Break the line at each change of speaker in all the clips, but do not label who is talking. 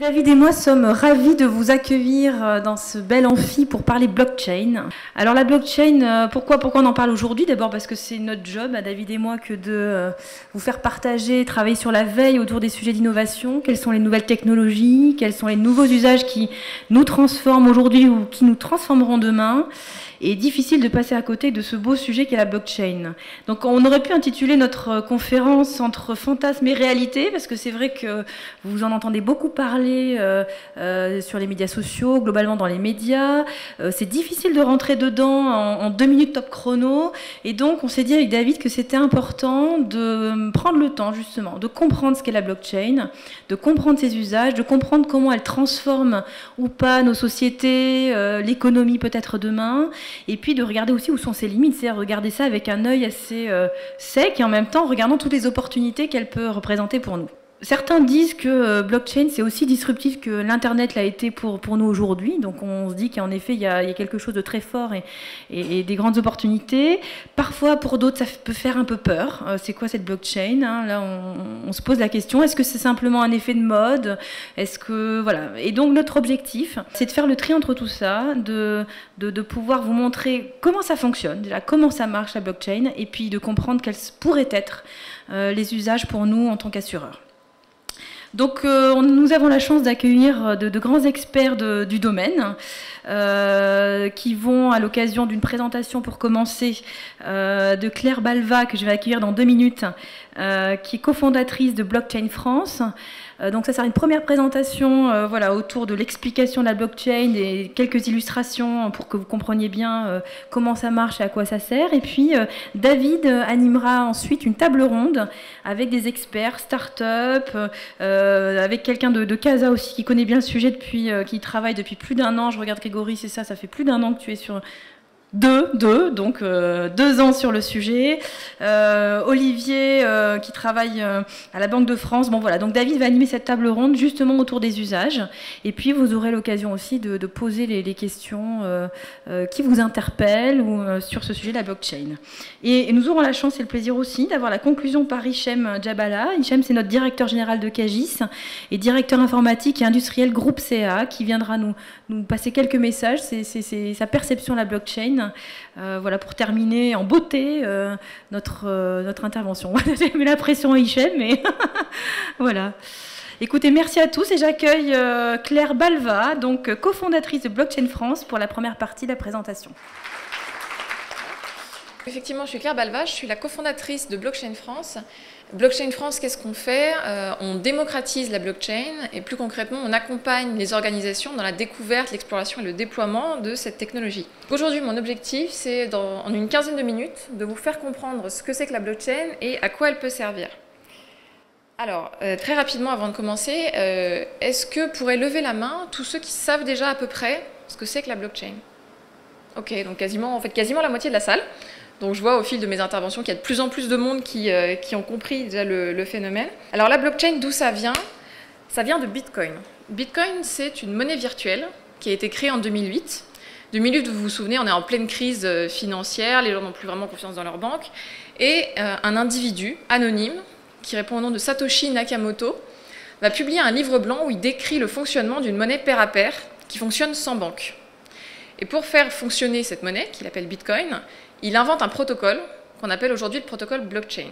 David et moi sommes ravis de vous accueillir dans ce bel amphi pour parler blockchain. Alors la blockchain, pourquoi on en parle aujourd'hui? D'abord parce que c'est notre job, à David et moi, que de vous faire partager, travailler sur la veille autour des sujets d'innovation. Quelles sont les nouvelles technologies? Quels sont les nouveaux usages qui nous transforment aujourd'hui ou qui nous transformeront demain? Et difficile de passer à côté de ce beau sujet qu'est la blockchain. Donc on aurait pu intituler notre conférence entre fantasme et réalité, parce que c'est vrai que vous en entendez beaucoup parler sur les médias sociaux, globalement dans les médias. C'est difficile de rentrer dedans en 2 minutes top chrono. Et donc on s'est dit avec David que c'était important de prendre le temps justement de comprendre ce qu'est la blockchain, de comprendre ses usages, de comprendre comment elle transforme ou pas nos sociétés, l'économie peut-être demain, et puis de regarder aussi où sont ses limites, c'est-à-dire regarder ça avec un œil assez sec et en même temps regardant toutes les opportunités qu'elle peut représenter pour nous. Certains disent que blockchain, c'est aussi disruptif que l'Internet l'a été pour nous aujourd'hui. Donc on se dit qu'en effet, il y a quelque chose de très fort et des grandes opportunités. Parfois, pour d'autres, ça peut faire un peu peur. C'est quoi cette blockchain, hein? Là, on se pose la question, est-ce que c'est simplement un effet de mode? Est-ce que... Voilà. Et donc, notre objectif, c'est de faire le tri entre tout ça, de pouvoir vous montrer comment ça fonctionne, déjà comment ça marche la blockchain, et puis de comprendre quels pourraient être les usages pour nous en tant qu'assureurs. Donc nous avons la chance d'accueillir de grands experts du domaine qui vont, à l'occasion d'une présentation pour commencer, de Claire Balva, que je vais accueillir dans 2 minutes, qui est cofondatrice de Blockchain France. Donc ça sera une première présentation voilà, autour de l'explication de la blockchain et quelques illustrations pour que vous compreniez bien comment ça marche et à quoi ça sert. Et puis David animera ensuite une table ronde avec des experts, start-up, avec quelqu'un de Casa aussi qui connaît bien le sujet depuis, qui travaille depuis plus d'1 an. Je regarde Grégory, c'est ça fait plus d'1 an que tu es sur... donc 2 ans sur le sujet. Olivier qui travaille à la Banque de France. Bon voilà, donc David va animer cette table ronde justement autour des usages. Et puis vous aurez l'occasion aussi de poser les questions qui vous interpellent ou sur ce sujet de la blockchain. Et nous aurons la chance et le plaisir aussi d'avoir la conclusion par Hichem Djabala. Hichem, c'est notre directeur général de Cagis et directeur informatique et industriel groupe CA, qui viendra nous passer quelques messages. C'est sa perception de la blockchain. Voilà, pour terminer en beauté notre intervention. J'ai mis la pression à Hichem, mais voilà. Écoutez, merci à tous et j'accueille Claire Balva, donc cofondatrice de Blockchain France, pour la première partie de la présentation.
Effectivement, je suis Claire Balva, je suis la cofondatrice de Blockchain France. Blockchain France, qu'est-ce qu'on fait? On démocratise la blockchain et plus concrètement, on accompagne les organisations dans la découverte, l'exploration et le déploiement de cette technologie. Aujourd'hui, mon objectif, c'est en une quinzaine de minutes de vous faire comprendre ce que c'est que la blockchain et à quoi elle peut servir. Alors, très rapidement, avant de commencer, est-ce que pourraient lever la main tous ceux qui savent déjà à peu près ce que c'est que la blockchain? Ok, donc quasiment la moitié de la salle. Donc je vois au fil de mes interventions qu'il y a de plus en plus de monde qui ont compris déjà le phénomène. Alors la blockchain, d'où ça vient? Ça vient de Bitcoin. Bitcoin, c'est une monnaie virtuelle qui a été créée en 2008. 2008, vous vous souvenez, on est en pleine crise financière, les gens n'ont plus vraiment confiance dans leur banque. Et un individu anonyme, qui répond au nom de Satoshi Nakamoto, va publier un livre blanc où il décrit le fonctionnement d'une monnaie pair à pair qui fonctionne sans banque. Et pour faire fonctionner cette monnaie, qu'il appelle Bitcoin, il invente un protocole qu'on appelle aujourd'hui le protocole blockchain.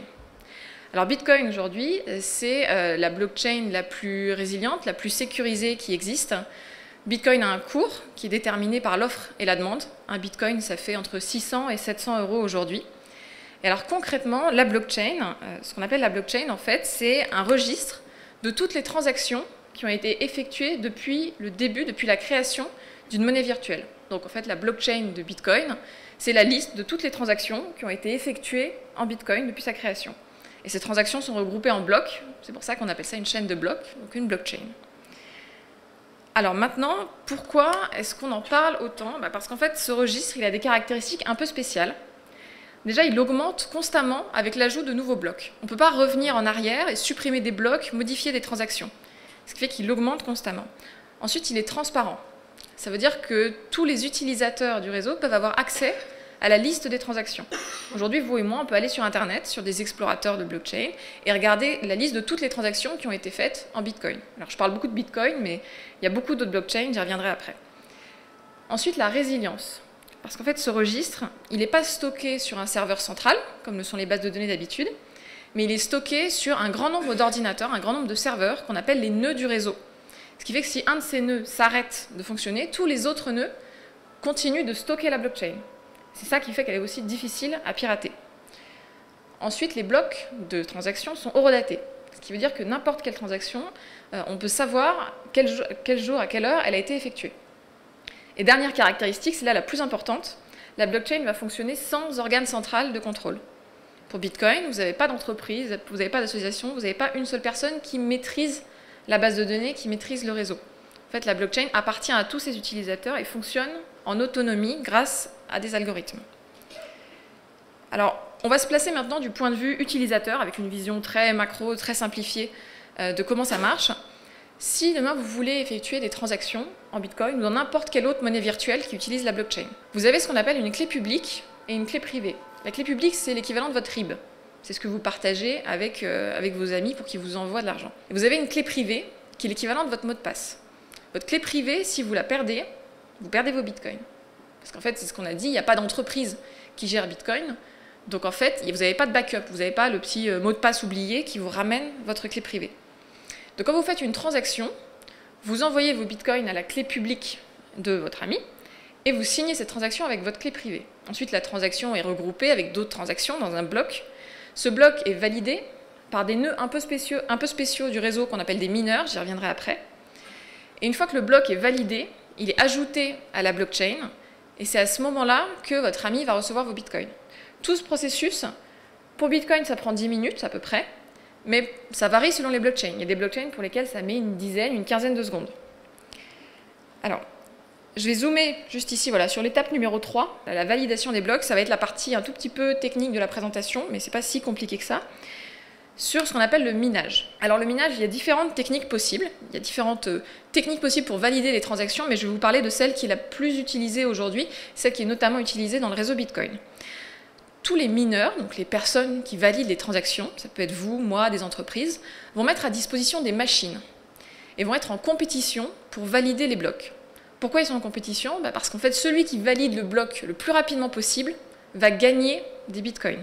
Alors Bitcoin aujourd'hui, c'est la blockchain la plus résiliente, la plus sécurisée qui existe. Bitcoin a un cours qui est déterminé par l'offre et la demande. Un Bitcoin, ça fait entre 600 et 700 euros aujourd'hui. Et alors concrètement, la blockchain, ce qu'on appelle la blockchain en fait, c'est un registre de toutes les transactions qui ont été effectuées depuis le début, depuis la création d'une monnaie virtuelle. Donc en fait, la blockchain de Bitcoin, c'est la liste de toutes les transactions qui ont été effectuées en Bitcoin depuis sa création. Et ces transactions sont regroupées en blocs, c'est pour ça qu'on appelle ça une chaîne de blocs, donc une blockchain. Alors maintenant, pourquoi est-ce qu'on en parle autant? Parce qu'en fait, ce registre, il a des caractéristiques un peu spéciales. Déjà, il augmente constamment avec l'ajout de nouveaux blocs. On ne peut pas revenir en arrière et supprimer des blocs, modifier des transactions. Ce qui fait qu'il augmente constamment. Ensuite, il est transparent. Ça veut dire que tous les utilisateurs du réseau peuvent avoir accès à la liste des transactions. Aujourd'hui, vous et moi, on peut aller sur Internet, sur des explorateurs de blockchain, et regarder la liste de toutes les transactions qui ont été faites en Bitcoin. Alors, je parle beaucoup de Bitcoin, mais il y a beaucoup d'autres blockchains, j'y reviendrai après. Ensuite, la résilience. Parce qu'en fait, ce registre, il n'est pas stocké sur un serveur central, comme le sont les bases de données d'habitude, mais il est stocké sur un grand nombre d'ordinateurs, un grand nombre de serveurs qu'on appelle les nœuds du réseau. Ce qui fait que si un de ces nœuds s'arrête de fonctionner, tous les autres nœuds continuent de stocker la blockchain. C'est ça qui fait qu'elle est aussi difficile à pirater. Ensuite, les blocs de transactions sont horodatés. Ce qui veut dire que n'importe quelle transaction, on peut savoir quel jour, à quelle heure elle a été effectuée. Et dernière caractéristique, c'est là la plus importante, la blockchain va fonctionner sans organe central de contrôle. Pour Bitcoin, vous n'avez pas d'entreprise, vous n'avez pas d'association, vous n'avez pas une seule personne qui maîtrise la base de données, qui maîtrise le réseau. En fait, la blockchain appartient à tous ses utilisateurs et fonctionne en autonomie grâce à des algorithmes. Alors, on va se placer maintenant du point de vue utilisateur, avec une vision très macro, très simplifiée de comment ça marche. Si demain vous voulez effectuer des transactions en Bitcoin ou dans n'importe quelle autre monnaie virtuelle qui utilise la blockchain, vous avez ce qu'on appelle une clé publique et une clé privée. La clé publique, c'est l'équivalent de votre RIB. C'est ce que vous partagez avec vos amis pour qu'ils vous envoient de l'argent. Et vous avez une clé privée qui est l'équivalent de votre mot de passe. Votre clé privée, si vous la perdez, vous perdez vos Bitcoins. Parce qu'en fait, c'est ce qu'on a dit, il n'y a pas d'entreprise qui gère Bitcoin. Donc en fait, vous n'avez pas de backup, vous n'avez pas le petit mot de passe oublié qui vous ramène votre clé privée. Donc quand vous faites une transaction, vous envoyez vos bitcoins à la clé publique de votre ami et vous signez cette transaction avec votre clé privée. Ensuite, la transaction est regroupée avec d'autres transactions dans un bloc. Ce bloc est validé par des nœuds un peu spéciaux du réseau qu'on appelle des mineurs, j'y reviendrai après. Et une fois que le bloc est validé, il est ajouté à la blockchain et c'est à ce moment-là que votre ami va recevoir vos bitcoins. Tout ce processus, pour Bitcoin, ça prend 10 minutes à peu près. Mais ça varie selon les blockchains. Il y a des blockchains pour lesquels ça met une dizaine, une quinzaine de secondes. Alors, je vais zoomer juste ici, voilà, sur l'étape numéro 3, la validation des blocs. Ça va être la partie un tout petit peu technique de la présentation, mais ce n'est pas si compliqué que ça, sur ce qu'on appelle le minage. Alors le minage, il y a différentes techniques possibles. Il y a différentes techniques possibles pour valider les transactions, mais je vais vous parler de celle qui est la plus utilisée aujourd'hui, celle qui est notamment utilisée dans le réseau Bitcoin. Tous les mineurs, donc les personnes qui valident les transactions, ça peut être vous, moi, des entreprises, vont mettre à disposition des machines et vont être en compétition pour valider les blocs. Pourquoi ils sont en compétition ? Parce qu'en fait, celui qui valide le bloc le plus rapidement possible va gagner des bitcoins.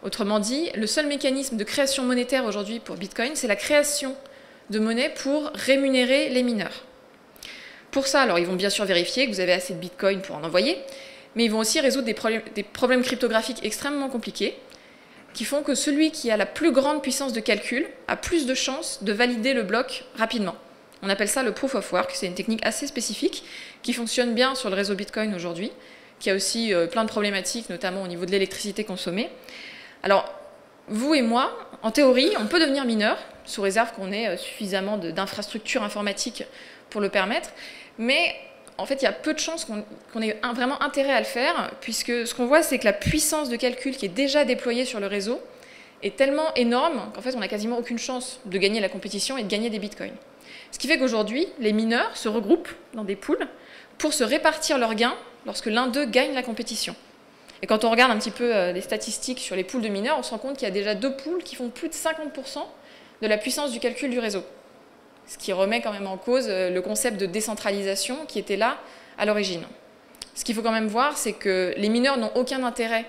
Autrement dit, le seul mécanisme de création monétaire aujourd'hui pour Bitcoin, c'est la création de monnaie pour rémunérer les mineurs. Pour ça, alors ils vont bien sûr vérifier que vous avez assez de bitcoins pour en envoyer, mais ils vont aussi résoudre des problèmes cryptographiques extrêmement compliqués qui font que celui qui a la plus grande puissance de calcul a plus de chances de valider le bloc rapidement. On appelle ça le proof of work, c'est une technique assez spécifique qui fonctionne bien sur le réseau Bitcoin aujourd'hui, qui a aussi plein de problématiques, notamment au niveau de l'électricité consommée. Alors, vous et moi, en théorie, on peut devenir mineur, sous réserve qu'on ait suffisamment d'infrastructures informatiques pour le permettre, mais en fait, il y a peu de chances qu'on ait vraiment intérêt à le faire, puisque ce qu'on voit, c'est que la puissance de calcul qui est déjà déployée sur le réseau est tellement énorme qu'en fait, on n'a quasiment aucune chance de gagner la compétition et de gagner des bitcoins. Ce qui fait qu'aujourd'hui, les mineurs se regroupent dans des pools pour se répartir leurs gains lorsque l'un d'eux gagne la compétition. Et quand on regarde un petit peu les statistiques sur les pools de mineurs, on se rend compte qu'il y a déjà 2 pools qui font plus de 50% de la puissance du calcul du réseau. Ce qui remet quand même en cause le concept de décentralisation qui était là à l'origine. Ce qu'il faut quand même voir, c'est que les mineurs n'ont aucun intérêt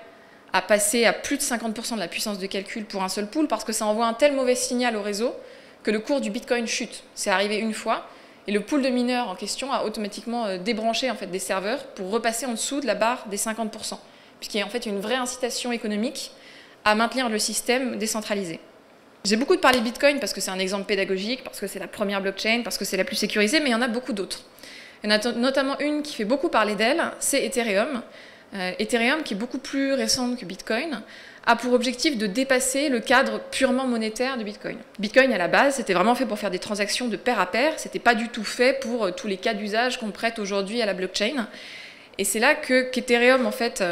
à passer à plus de 50% de la puissance de calcul pour un seul pool, parce que ça envoie un tel mauvais signal au réseau que le cours du Bitcoin chute. C'est arrivé une fois, et le pool de mineurs en question a automatiquement débranché en fait, des serveurs pour repasser en dessous de la barre des 50%, puisqu'il y a en fait une vraie incitation économique à maintenir le système décentralisé. J'ai beaucoup parlé de Bitcoin parce que c'est un exemple pédagogique, parce que c'est la première blockchain, parce que c'est la plus sécurisée, mais il y en a beaucoup d'autres. Il y en a notamment une qui fait beaucoup parler d'elle, c'est Ethereum. Ethereum, qui est beaucoup plus récente que Bitcoin, a pour objectif de dépasser le cadre purement monétaire de Bitcoin. Bitcoin, à la base, c'était vraiment fait pour faire des transactions de pair à pair, c'était pas du tout fait pour tous les cas d'usage qu'on prête aujourd'hui à la blockchain. Et c'est là qu'Ethereum en fait,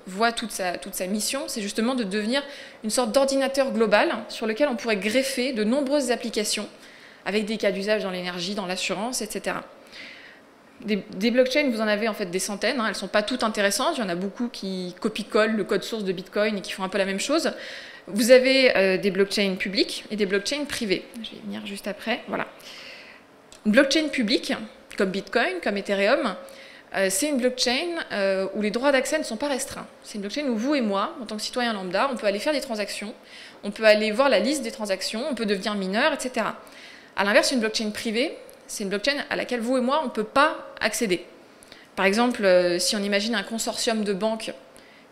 voit toute sa mission, c'est justement de devenir une sorte d'ordinateur global sur lequel on pourrait greffer de nombreuses applications avec des cas d'usage dans l'énergie, dans l'assurance, etc. Des blockchains, vous en avez en fait des centaines, hein, elles ne sont pas toutes intéressantes, il y en a beaucoup qui copie-collent le code source de Bitcoin et qui font un peu la même chose. Vous avez des blockchains publiques et des blockchains privées. Je vais y venir juste après. Voilà. Une blockchain publique, comme Bitcoin, comme Ethereum, c'est une blockchain où les droits d'accès ne sont pas restreints. C'est une blockchain où vous et moi, en tant que citoyen lambda, on peut aller faire des transactions, on peut aller voir la liste des transactions, on peut devenir mineur, etc. À l'inverse, une blockchain privée, c'est une blockchain à laquelle vous et moi, on ne peut pas accéder. Par exemple, si on imagine un consortium de banques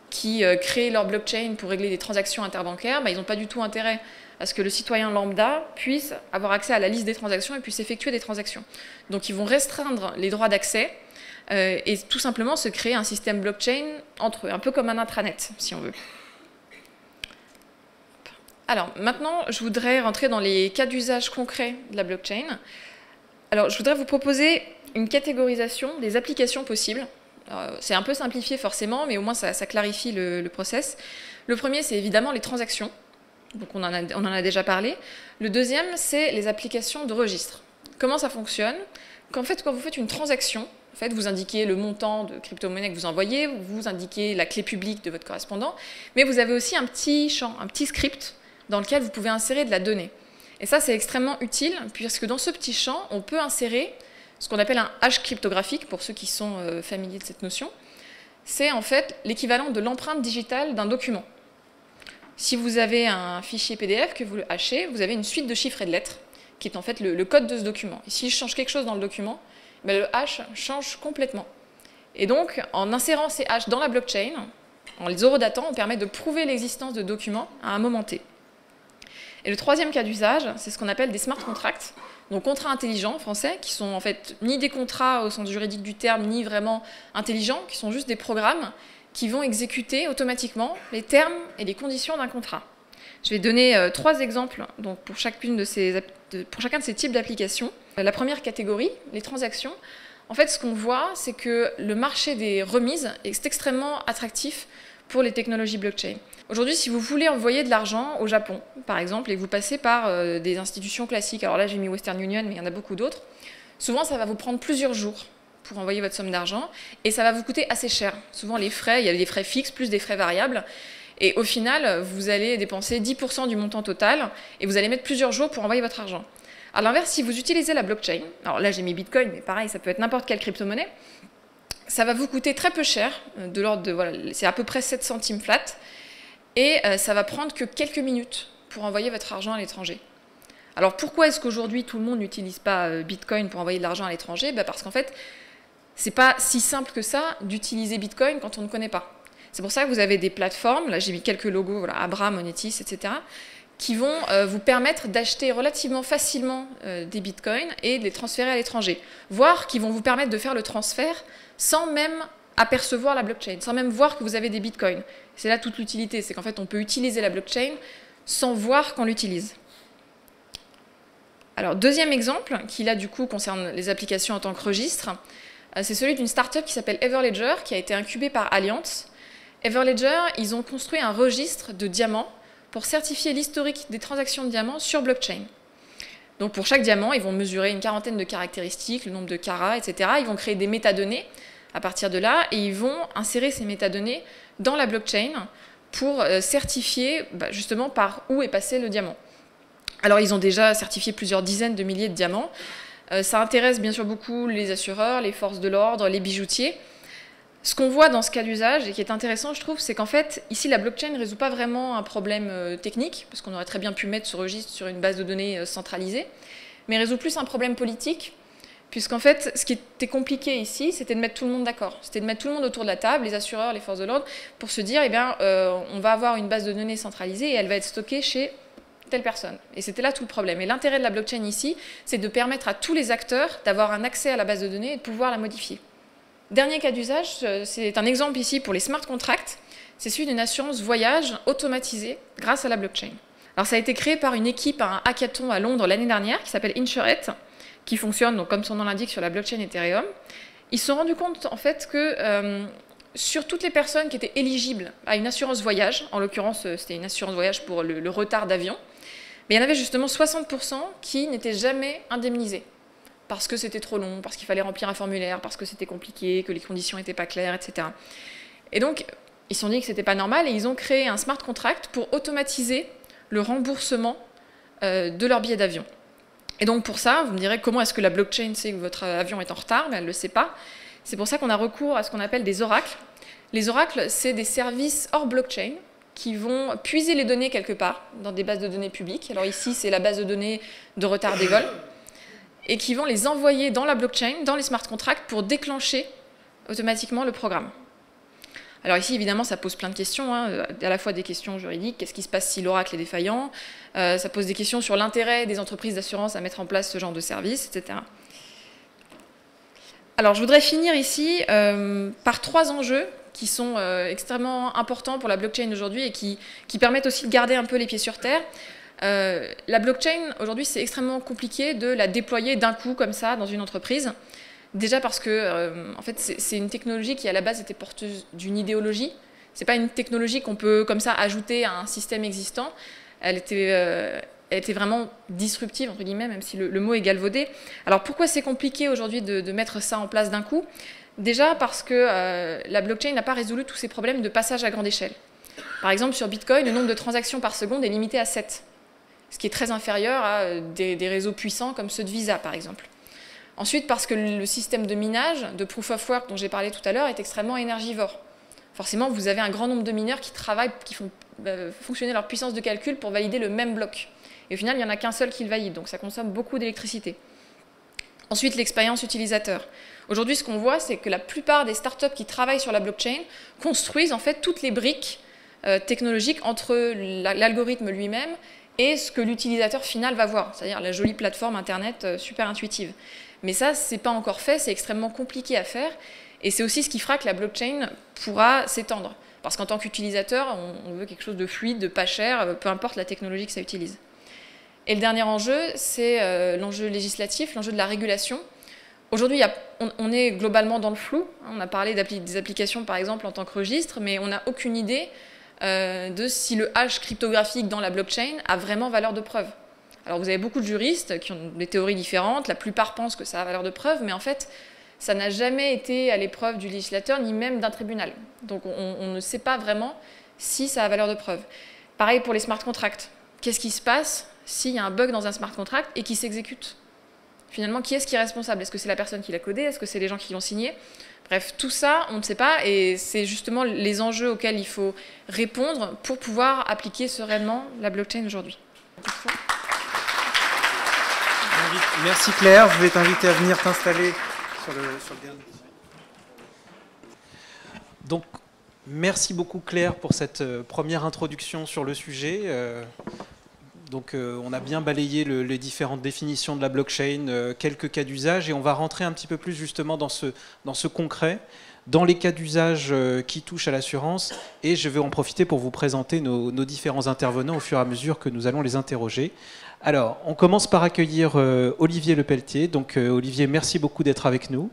qui créent leur blockchain pour régler des transactions interbancaires, ils n'ont pas du tout intérêt à ce que le citoyen lambda puisse avoir accès à la liste des transactions et puisse effectuer des transactions. Donc ils vont restreindre les droits d'accès et tout simplement se créer un système blockchain entre eux, un peu comme un intranet, si on veut. Alors maintenant, je voudrais rentrer dans les cas d'usage concrets de la blockchain. Alors je voudrais vous proposer une catégorisation des applications possibles. C'est un peu simplifié forcément, mais au moins ça clarifie le process. Le premier, c'est évidemment les transactions. Donc on en a déjà parlé. Le deuxième, c'est les applications de registre. Comment ça fonctionne? Quand vous faites une transaction, vous indiquez le montant de crypto-monnaie que vous envoyez, vous indiquez la clé publique de votre correspondant, mais vous avez aussi un petit champ, un petit script dans lequel vous pouvez insérer de la donnée. Et ça, c'est extrêmement utile, puisque dans ce petit champ, on peut insérer ce qu'on appelle un hash cryptographique, pour ceux qui sont familiers de cette notion. C'est en fait l'équivalent de l'empreinte digitale d'un document. Si vous avez un fichier PDF que vous le hashez, vous avez une suite de chiffres et de lettres, qui est en fait le code de ce document. Et si je change quelque chose dans le document, le hash change complètement. Et donc, en insérant ces hashes dans la blockchain, en les horodatant, on permet de prouver l'existence de documents à un moment T. Et le troisième cas d'usage, c'est ce qu'on appelle des smart contracts, donc contrats intelligents en français, qui sont en fait ni des contrats au sens juridique du terme, ni vraiment intelligents, qui sont juste des programmes qui vont exécuter automatiquement les termes et les conditions d'un contrat. Je vais donner 3 exemples donc, pour chacun de ces types d'applications. La première catégorie, les transactions. En fait, ce qu'on voit, c'est que le marché des remises est extrêmement attractif pour les technologies blockchain. Aujourd'hui, si vous voulez envoyer de l'argent au Japon, par exemple, et que vous passez par des institutions classiques, alors là j'ai mis Western Union, mais il y en a beaucoup d'autres, souvent ça va vous prendre plusieurs jours pour envoyer votre somme d'argent, et ça va vous coûter assez cher. Souvent les frais, il y a des frais fixes plus des frais variables, et au final, vous allez dépenser 10% du montant total, et vous allez mettre plusieurs jours pour envoyer votre argent. À l'inverse, si vous utilisez la blockchain, alors là j'ai mis Bitcoin, mais pareil, ça peut être n'importe quelle crypto-monnaie, ça va vous coûter très peu cher, de l'ordre de, voilà, c'est à peu près 7 centimes flat, et ça va prendre que quelques minutes pour envoyer votre argent à l'étranger. Alors pourquoi est-ce qu'aujourd'hui tout le monde n'utilise pas Bitcoin pour envoyer de l'argent à l'étranger? Parce qu'en fait, c'est pas si simple que ça d'utiliser Bitcoin quand on ne connaît pas. C'est pour ça que vous avez des plateformes, là j'ai mis quelques logos, voilà, Abra, Monetis, etc., qui vont vous permettre d'acheter relativement facilement des bitcoins et de les transférer à l'étranger, voire qui vont vous permettre de faire le transfert sans même apercevoir la blockchain, sans même voir que vous avez des bitcoins. C'est là toute l'utilité, c'est qu'en fait on peut utiliser la blockchain sans voir qu'on l'utilise. Alors deuxième exemple, qui là du coup concerne les applications en tant que registre, c'est celui d'une startup qui s'appelle Everledger, qui a été incubée par Allianz. Everledger, ils ont construit un registre de diamants pour certifier l'historique des transactions de diamants sur blockchain. Donc pour chaque diamant, ils vont mesurer une quarantaine de caractéristiques, le nombre de carats, etc. Ils vont créer des métadonnées à partir de là et ils vont insérer ces métadonnées dans la blockchain pour certifier justement par où est passé le diamant. Alors ils ont déjà certifié plusieurs dizaines de milliers de diamants. Ça intéresse bien sûr beaucoup les assureurs, les forces de l'ordre, les bijoutiers. Ce qu'on voit dans ce cas d'usage, et qui est intéressant, je trouve, c'est qu'en fait, ici, la blockchain ne résout pas vraiment un problème technique, parce qu'on aurait très bien pu mettre ce registre sur une base de données centralisée, mais résout plus un problème politique, puisqu'en fait, ce qui était compliqué ici, c'était de mettre tout le monde d'accord. C'était de mettre tout le monde autour de la table, les assureurs, les forces de l'ordre, pour se dire, on va avoir une base de données centralisée et elle va être stockée chez telle personne. Et c'était là tout le problème. Et l'intérêt de la blockchain ici, c'est de permettre à tous les acteurs d'avoir un accès à la base de données et de pouvoir la modifier. Dernier cas d'usage, c'est un exemple ici pour les smart contracts, c'est celui d'une assurance voyage automatisée grâce à la blockchain. Alors ça a été créé par une équipe à un hackathon à Londres l'année dernière qui s'appelle Insurette, qui fonctionne donc, comme son nom l'indique sur la blockchain Ethereum. Ils se sont rendus compte en fait que sur toutes les personnes qui étaient éligibles à une assurance voyage, en l'occurrence c'était une assurance voyage pour le retard d'avion, mais il y en avait justement 60% qui n'étaient jamais indemnisés parce que c'était trop long, parce qu'il fallait remplir un formulaire, parce que c'était compliqué, que les conditions n'étaient pas claires, etc. Et donc, ils se sont dit que ce n'était pas normal et ils ont créé un smart contract pour automatiser le remboursement de leur billet d'avion. Et donc pour ça, vous me direz comment est-ce que la blockchain sait que votre avion est en retard, mais elle ne le sait pas. C'est pour ça qu'on a recours à ce qu'on appelle des oracles. Les oracles, c'est des services hors blockchain qui vont puiser les données quelque part dans des bases de données publiques. Alors ici, c'est la base de données de retard des vols. Et qui vont les envoyer dans la blockchain, dans les smart contracts, pour déclencher automatiquement le programme. Alors ici, évidemment, ça pose plein de questions, hein, à la fois des questions juridiques, qu'est-ce qui se passe si l'oracle est défaillant, ça pose des questions sur l'intérêt des entreprises d'assurance à mettre en place ce genre de service, etc. Alors je voudrais finir ici par 3 enjeux qui sont extrêmement importants pour la blockchain aujourd'hui et qui permettent aussi de garder un peu les pieds sur terre. La blockchain, aujourd'hui, c'est extrêmement compliqué de la déployer d'un coup comme ça dans une entreprise. Déjà parce que en fait, c'est une technologie qui à la base était porteuse d'une idéologie. C'est pas une technologie qu'on peut comme ça ajouter à un système existant. Elle était vraiment disruptive entre guillemets, même si le mot est galvaudé. Alors pourquoi c'est compliqué aujourd'hui de mettre ça en place d'un coup? Déjà parce que la blockchain n'a pas résolu tous ces problèmes de passage à grande échelle. Par exemple, sur Bitcoin, le nombre de transactions par seconde est limité à 7, ce qui est très inférieur à des réseaux puissants comme ceux de Visa, par exemple. Ensuite, parce que le système de minage, de proof of work dont j'ai parlé tout à l'heure, est extrêmement énergivore. Forcément, vous avez un grand nombre de mineurs qui travaillent, qui font fonctionner leur puissance de calcul pour valider le même bloc. Et au final, il n'y en a qu'un seul qui le valide, donc ça consomme beaucoup d'électricité. Ensuite, l'expérience utilisateur. Aujourd'hui, ce qu'on voit, c'est que la plupart des startups qui travaillent sur la blockchain construisent en fait toutes les briques technologiques entre l'algorithme lui-même et ce que l'utilisateur final va voir, c'est-à-dire la jolie plateforme Internet super intuitive. Mais ça, ce n'est pas encore fait, c'est extrêmement compliqué à faire. Et c'est aussi ce qui fera que la blockchain pourra s'étendre. Parce qu'en tant qu'utilisateur, on veut quelque chose de fluide, de pas cher, peu importe la technologie que ça utilise. Et le dernier enjeu, c'est l'enjeu législatif, l'enjeu de la régulation. Aujourd'hui, on est globalement dans le flou. On a parlé des applications, par exemple, en tant que registre, mais on n'a aucune idée de si le hash cryptographique dans la blockchain a vraiment valeur de preuve. Alors vous avez beaucoup de juristes qui ont des théories différentes, la plupart pensent que ça a valeur de preuve, mais en fait, ça n'a jamais été à l'épreuve du législateur, ni même d'un tribunal. Donc on ne sait pas vraiment si ça a valeur de preuve. Pareil pour les smart contracts. Qu'est-ce qui se passe s'il y a un bug dans un smart contract et qui s'exécute? Finalement, qui est-ce qui est responsable? Est-ce que c'est la personne qui l'a codé? Est-ce que c'est les gens qui l'ont signé? Bref, tout ça, on ne sait pas, et c'est justement les enjeux auxquels il faut répondre pour pouvoir appliquer sereinement la blockchain aujourd'hui.
Merci Claire, je vais t'inviter à venir t'installer sur le dernier. Donc, merci beaucoup Claire pour cette première introduction sur le sujet. On a bien balayé les différentes définitions de la blockchain, quelques cas d'usage, et on va rentrer un petit peu plus justement dans ce concret, dans les cas d'usage qui touchent à l'assurance, et je vais en profiter pour vous présenter nos différents intervenants au fur et à mesure que nous allons les interroger. Alors, on commence par accueillir Olivier Lepelletier. Donc, Olivier, merci beaucoup d'être avec nous.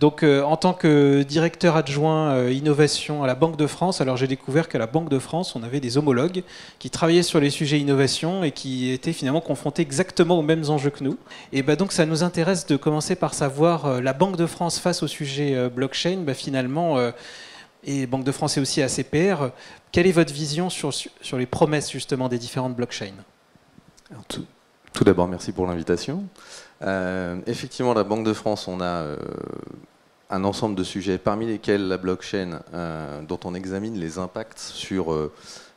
Donc, en tant que directeur adjoint innovation à la Banque de France, alors j'ai découvert qu'à la Banque de France, on avait des homologues qui travaillaient sur les sujets innovation et qui étaient finalement confrontés exactement aux mêmes enjeux que nous. Et donc, ça nous intéresse de commencer par savoir la Banque de France face au sujet blockchain, finalement, et Banque de France et aussi ACPR, quelle est votre vision sur les promesses justement des différentes blockchains ?
Alors, tout d'abord, merci pour l'invitation. Effectivement, la Banque de France, on a un ensemble de sujets, parmi lesquels la blockchain, dont on examine les impacts sur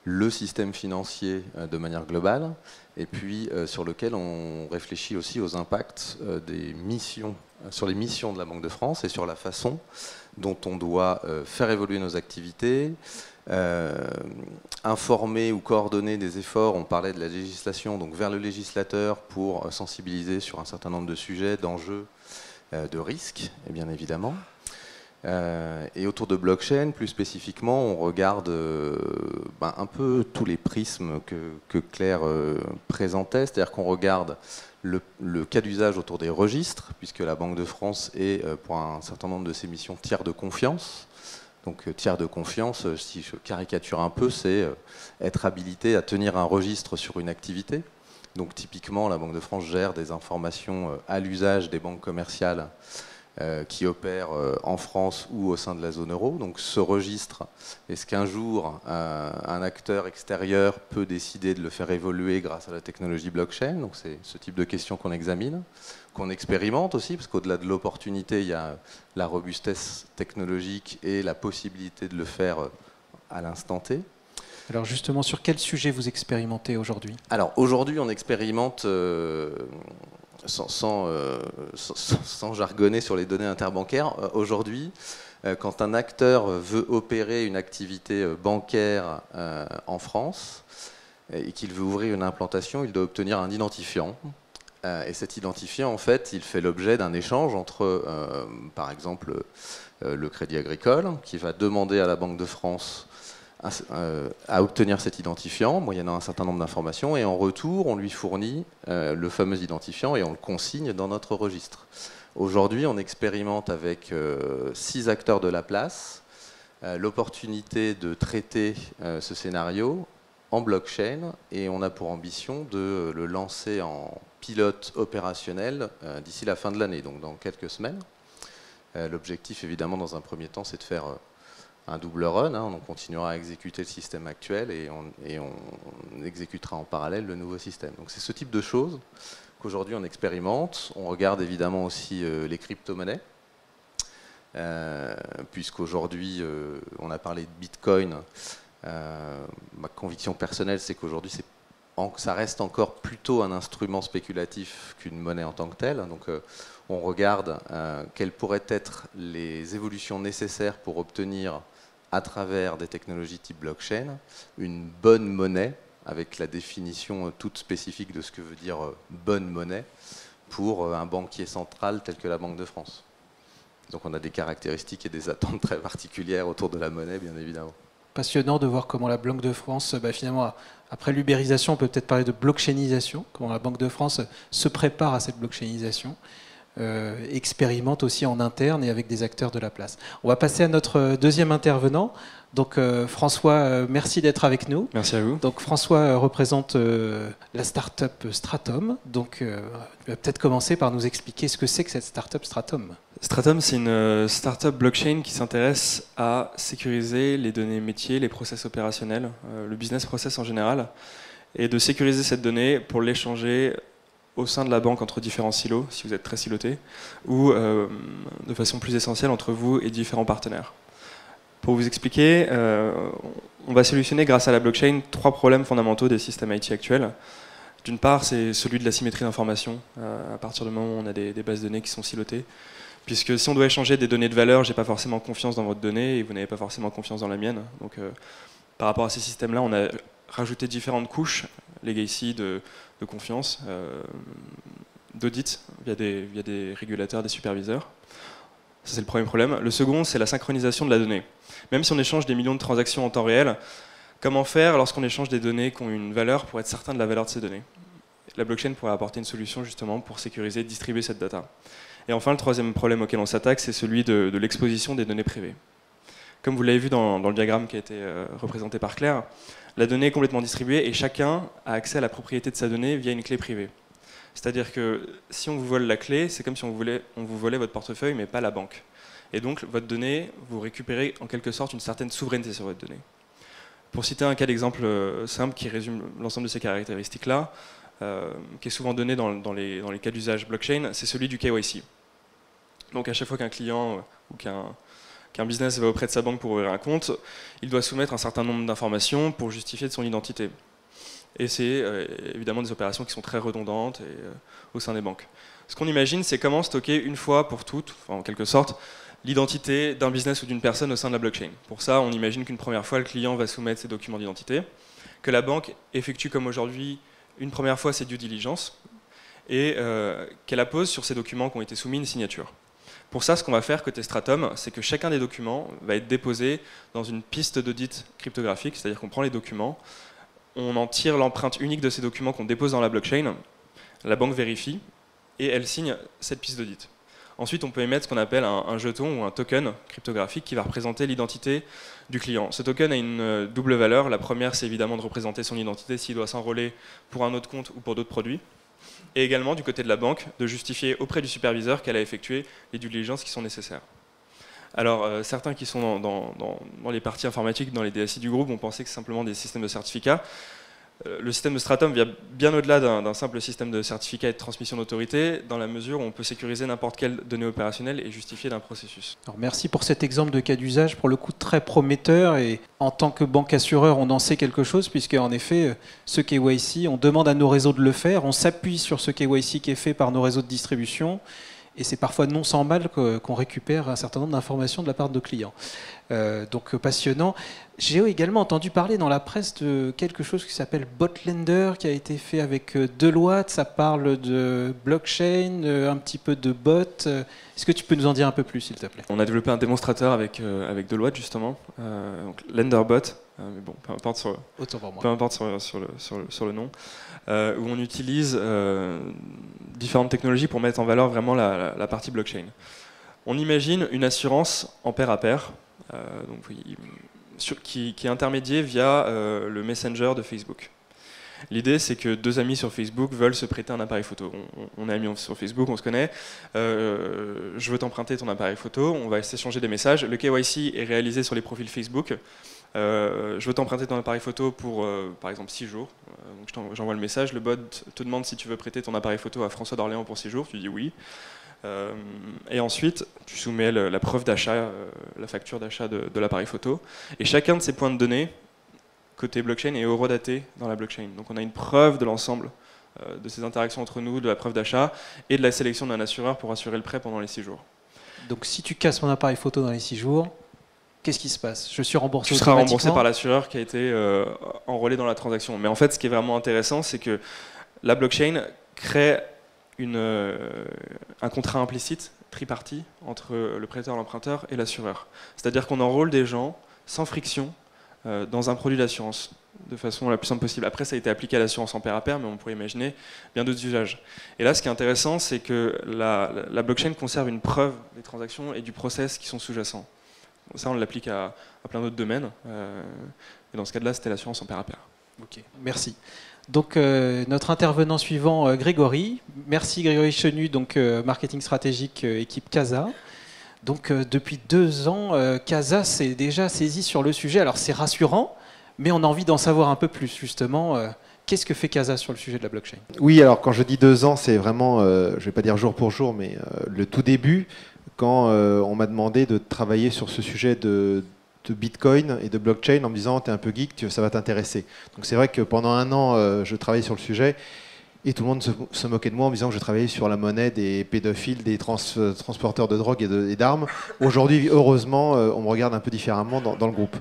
le système financier de manière globale, et puis sur lequel on réfléchit aussi aux impacts des missions, sur les missions de la Banque de France et sur la façon dont on doit faire évoluer nos activités, informer ou coordonner des efforts. On parlait de la législation, donc vers le législateur pour sensibiliser sur un certain nombre de sujets, d'enjeux, de risques, et bien évidemment. Et autour de blockchain, plus spécifiquement, on regarde un peu tous les prismes que Claire présentait, c'est-à-dire qu'on regarde le cas d'usage autour des registres, puisque la Banque de France est, pour un certain nombre de ses missions, tiers de confiance. Donc tiers de confiance, si je caricature un peu, c'est être habilité à tenir un registre sur une activité. Donc typiquement, la Banque de France gère des informations à l'usage des banques commerciales qui opèrent en France ou au sein de la zone euro. Donc ce registre, est-ce qu'un jour un acteur extérieur peut décider de le faire évoluer grâce à la technologie blockchain? Donc c'est ce type de questions qu'on examine, qu'on expérimente aussi, parce qu'au-delà de l'opportunité, il y a la robustesse technologique et la possibilité de le faire à l'instant T.
Alors justement, sur quel sujet vous expérimentez aujourd'hui?
Alors aujourd'hui, on expérimente, sans jargonner sur les données interbancaires, aujourd'hui, quand un acteur veut opérer une activité bancaire en France et qu'il veut ouvrir une implantation, il doit obtenir un identifiant. Et cet identifiant, en fait, il fait l'objet d'un échange entre, par exemple, le Crédit Agricole, qui va demander à la Banque de France à obtenir cet identifiant, moyennant un certain nombre d'informations, et en retour, on lui fournit le fameux identifiant et on le consigne dans notre registre. Aujourd'hui, on expérimente avec 6 acteurs de la place l'opportunité de traiter ce scénario en blockchain, et on a pour ambition de le lancer en pilote opérationnel d'ici la fin de l'année, donc dans quelques semaines. L'objectif, évidemment, dans un premier temps, c'est de faire un double run, hein. On continuera à exécuter le système actuel et on exécutera en parallèle le nouveau système. Donc c'est ce type de choses qu'aujourd'hui on expérimente. On regarde évidemment aussi les crypto-monnaies, puisqu'aujourd'hui on a parlé de Bitcoin. Ma conviction personnelle, c'est qu'aujourd'hui ça reste encore plutôt un instrument spéculatif qu'une monnaie en tant que telle. Donc on regarde quelles pourraient être les évolutions nécessaires pour obtenir, à travers des technologies type blockchain, une bonne monnaie, avec la définition toute spécifique de ce que veut dire bonne monnaie, pour un banquier central tel que la Banque de France. Donc on a des caractéristiques et des attentes très particulières autour de la monnaie, bien évidemment.
Passionnant de voir comment la Banque de France, finalement, après l'ubérisation, on peut peut-être parler de blockchainisation, comment la Banque de France se prépare à cette blockchainisation, expérimente aussi en interne et avec des acteurs de la place. On va passer à notre deuxième intervenant. Donc François, merci d'être avec nous.
Merci à vous.
Donc François représente la start-up Stratom. Donc tu vas peut-être commencer par nous expliquer ce que c'est que cette start-up Stratom.
Stratom, c'est une start-up blockchain qui s'intéresse à sécuriser les données métiers, les process opérationnels, le business process en général, et de sécuriser cette donnée pour l'échanger au sein de la banque entre différents silos, si vous êtes très siloté, ou de façon plus essentielle entre vous et différents partenaires. Pour vous expliquer, on va solutionner grâce à la blockchain 3 problèmes fondamentaux des systèmes IT actuels. D'une part, c'est celui de la symétrie d'information, à partir du moment où on a des bases de données qui sont silotées. Puisque si on doit échanger des données de valeur, j'ai pas forcément confiance dans votre donnée et vous n'avez pas forcément confiance dans la mienne. Donc par rapport à ces systèmes-là, on a rajouté différentes couches, legacy de confiance, d'audit via des régulateurs, des superviseurs. Ça, c'est le premier problème. Le second, c'est la synchronisation de la donnée. Même si on échange des millions de transactions en temps réel, comment faire lorsqu'on échange des données qui ont une valeur pour être certain de la valeur de ces données? La blockchain pourrait apporter une solution justement pour sécuriser et distribuer cette data. Et enfin, le troisième problème auquel on s'attaque, c'est celui de l'exposition des données privées. Comme vous l'avez vu dans le diagramme qui a été représenté par Claire, la donnée est complètement distribuée et chacun a accès à la propriété de sa donnée via une clé privée. C'est-à-dire que si on vous vole la clé, c'est comme si on vous volait votre portefeuille, mais pas la banque. Et donc, votre donnée, vous récupérez en quelque sorte une certaine souveraineté sur votre donnée. Pour citer un cas d'exemple simple qui résume l'ensemble de ces caractéristiques-là, qui est souvent donné dans les cas d'usage blockchain, c'est celui du KYC. Donc à chaque fois qu'un client ou qu'un business va auprès de sa banque pour ouvrir un compte, il doit soumettre un certain nombre d'informations pour justifier de son identité. Et c'est évidemment des opérations qui sont très redondantes au sein des banques. Ce qu'on imagine, c'est comment stocker une fois pour toutes, enfin, en quelque sorte, l'identité d'un business ou d'une personne au sein de la blockchain. Pour ça, on imagine qu'une première fois, le client va soumettre ses documents d'identité, que la banque effectue comme aujourd'hui une première fois ses due diligence, et qu'elle appose sur ces documents qui ont été soumis une signature. Pour ça, ce qu'on va faire côté Stratom, c'est que chacun des documents va être déposé dans une piste d'audit cryptographique, c'est-à-dire qu'on prend les documents, on en tire l'empreinte unique de ces documents qu'on dépose dans la blockchain, la banque vérifie, et elle signe cette piste d'audit. Ensuite, on peut émettre ce qu'on appelle un jeton ou un token cryptographique qui va représenter l'identité du client. Ce token a une double valeur. La première, c'est évidemment de représenter son identité s'il doit s'enrôler pour un autre compte ou pour d'autres produits. Et également, du côté de la banque, de justifier auprès du superviseur qu'elle a effectué les due diligence qui sont nécessaires. Alors, certains qui sont dans les parties informatiques, dans les DSI du groupe, vont penser que c'est simplement des systèmes de certificats. Le système de Stratum vient bien au-delà d'un simple système de certificat et de transmission d'autorité, dans la mesure où on peut sécuriser n'importe quelle donnée opérationnelle et justifier d'un processus.
Alors merci pour cet exemple de cas d'usage, pour le coup très prometteur, et en tant que banque assureur, on en sait quelque chose, puisque en effet, ce KYC, on demande à nos réseaux de le faire, on s'appuie sur ce KYC qui est fait par nos réseaux de distribution, et c'est parfois non sans mal qu'on récupère un certain nombre d'informations de la part de nos clients. Donc passionnant. J'ai également entendu parler dans la presse de quelque chose qui s'appelle Botlender, qui a été fait avec Deloitte. Ça parle de blockchain, un petit peu de bot. Est-ce que tu peux nous en dire un peu plus, s'il te plaît?
On a développé un démonstrateur avec Deloitte, justement, donc Lenderbot, mais bon, peu importe sur le nom, où on utilise différentes technologies pour mettre en valeur vraiment la partie blockchain. On imagine une assurance en pair à pair, qui est intermédiée via le Messenger de Facebook. L'idée, c'est que deux amis sur Facebook veulent se prêter un appareil photo. On est amis sur Facebook, on se connaît. Je veux t'emprunter ton appareil photo, on va s'échanger des messages. Le KYC est réalisé sur les profils Facebook. Je veux t'emprunter ton appareil photo pour, par exemple, 6 jours. Donc j'envoie le message. Le bot te demande si tu veux prêter ton appareil photo à François d'Orléans pour 6 jours. Tu dis oui. Et ensuite, tu soumets la preuve d'achat, la facture d'achat de l'appareil photo. Et chacun de ces points de données, côté blockchain, est horodaté dans la blockchain. Donc on a une preuve de l'ensemble de ces interactions entre nous, de la preuve d'achat et de la sélection d'un assureur pour assurer le prêt pendant les 6 jours.
Donc si tu casses mon appareil photo dans les 6 jours, qu'est-ce qui se passe? Je suis remboursé
Tu seras remboursé par l'assureur qui a été enrôlé dans la transaction. Mais en fait, ce qui est vraiment intéressant, c'est que la blockchain crée un contrat implicite, tripartite, entre le prêteur, l'emprunteur et l'assureur. C'est-à-dire qu'on enrôle des gens sans friction dans un produit d'assurance, de façon la plus simple possible. Après, ça a été appliqué à l'assurance en pair à pair, mais on pourrait imaginer bien d'autres usages. Et là, ce qui est intéressant, c'est que la blockchain conserve une preuve des transactions et du process qui sont sous-jacents. Ça, on l'applique à plein d'autres domaines. Et dans ce cas-là, c'était l'assurance en pair à pair.
Ok, merci. Donc notre intervenant suivant, Grégory. Merci Grégory Chenu, donc marketing stratégique, équipe CASA. Donc depuis 2 ans, CASA s'est déjà saisi sur le sujet. Alors c'est rassurant, mais on a envie d'en savoir un peu plus justement. Qu'est-ce que fait CASA sur le sujet de la blockchain?
Oui, alors quand je dis 2 ans, c'est vraiment, je ne vais pas dire jour pour jour, mais le tout début, quand on m'a demandé de travailler sur ce sujet de Bitcoin et de blockchain en me disant « t'es un peu geek, ça va t'intéresser ». Donc c'est vrai que pendant 1 an, je travaillais sur le sujet et tout le monde se moquait de moi en me disant que je travaillais sur la monnaie des pédophiles, des transporteurs de drogue et d'armes. Aujourd'hui, heureusement, on me regarde un peu différemment dans le groupe.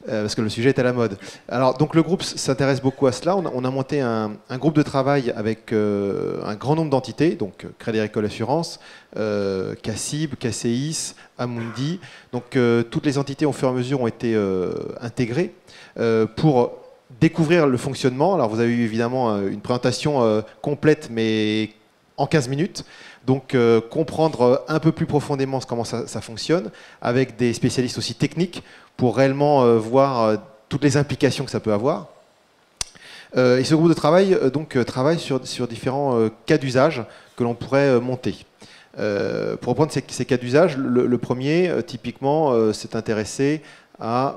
Parce que le sujet est à la mode. Alors, donc le groupe s'intéresse beaucoup à cela. On a monté un groupe de travail avec un grand nombre d'entités, donc Crédit Agricole Assurance, CACIB, CACEIS, Amundi. Donc toutes les entités au fur et à mesure ont été intégrées pour découvrir le fonctionnement. Alors vous avez eu évidemment une présentation complète, mais en 15 minutes. Donc comprendre un peu plus profondément comment ça fonctionne, avec des spécialistes aussi techniques, pour réellement voir toutes les implications que ça peut avoir. Et ce groupe de travail travaille sur différents cas d'usage que l'on pourrait monter. Pour reprendre ces cas d'usage, le premier, typiquement, s'est intéressé à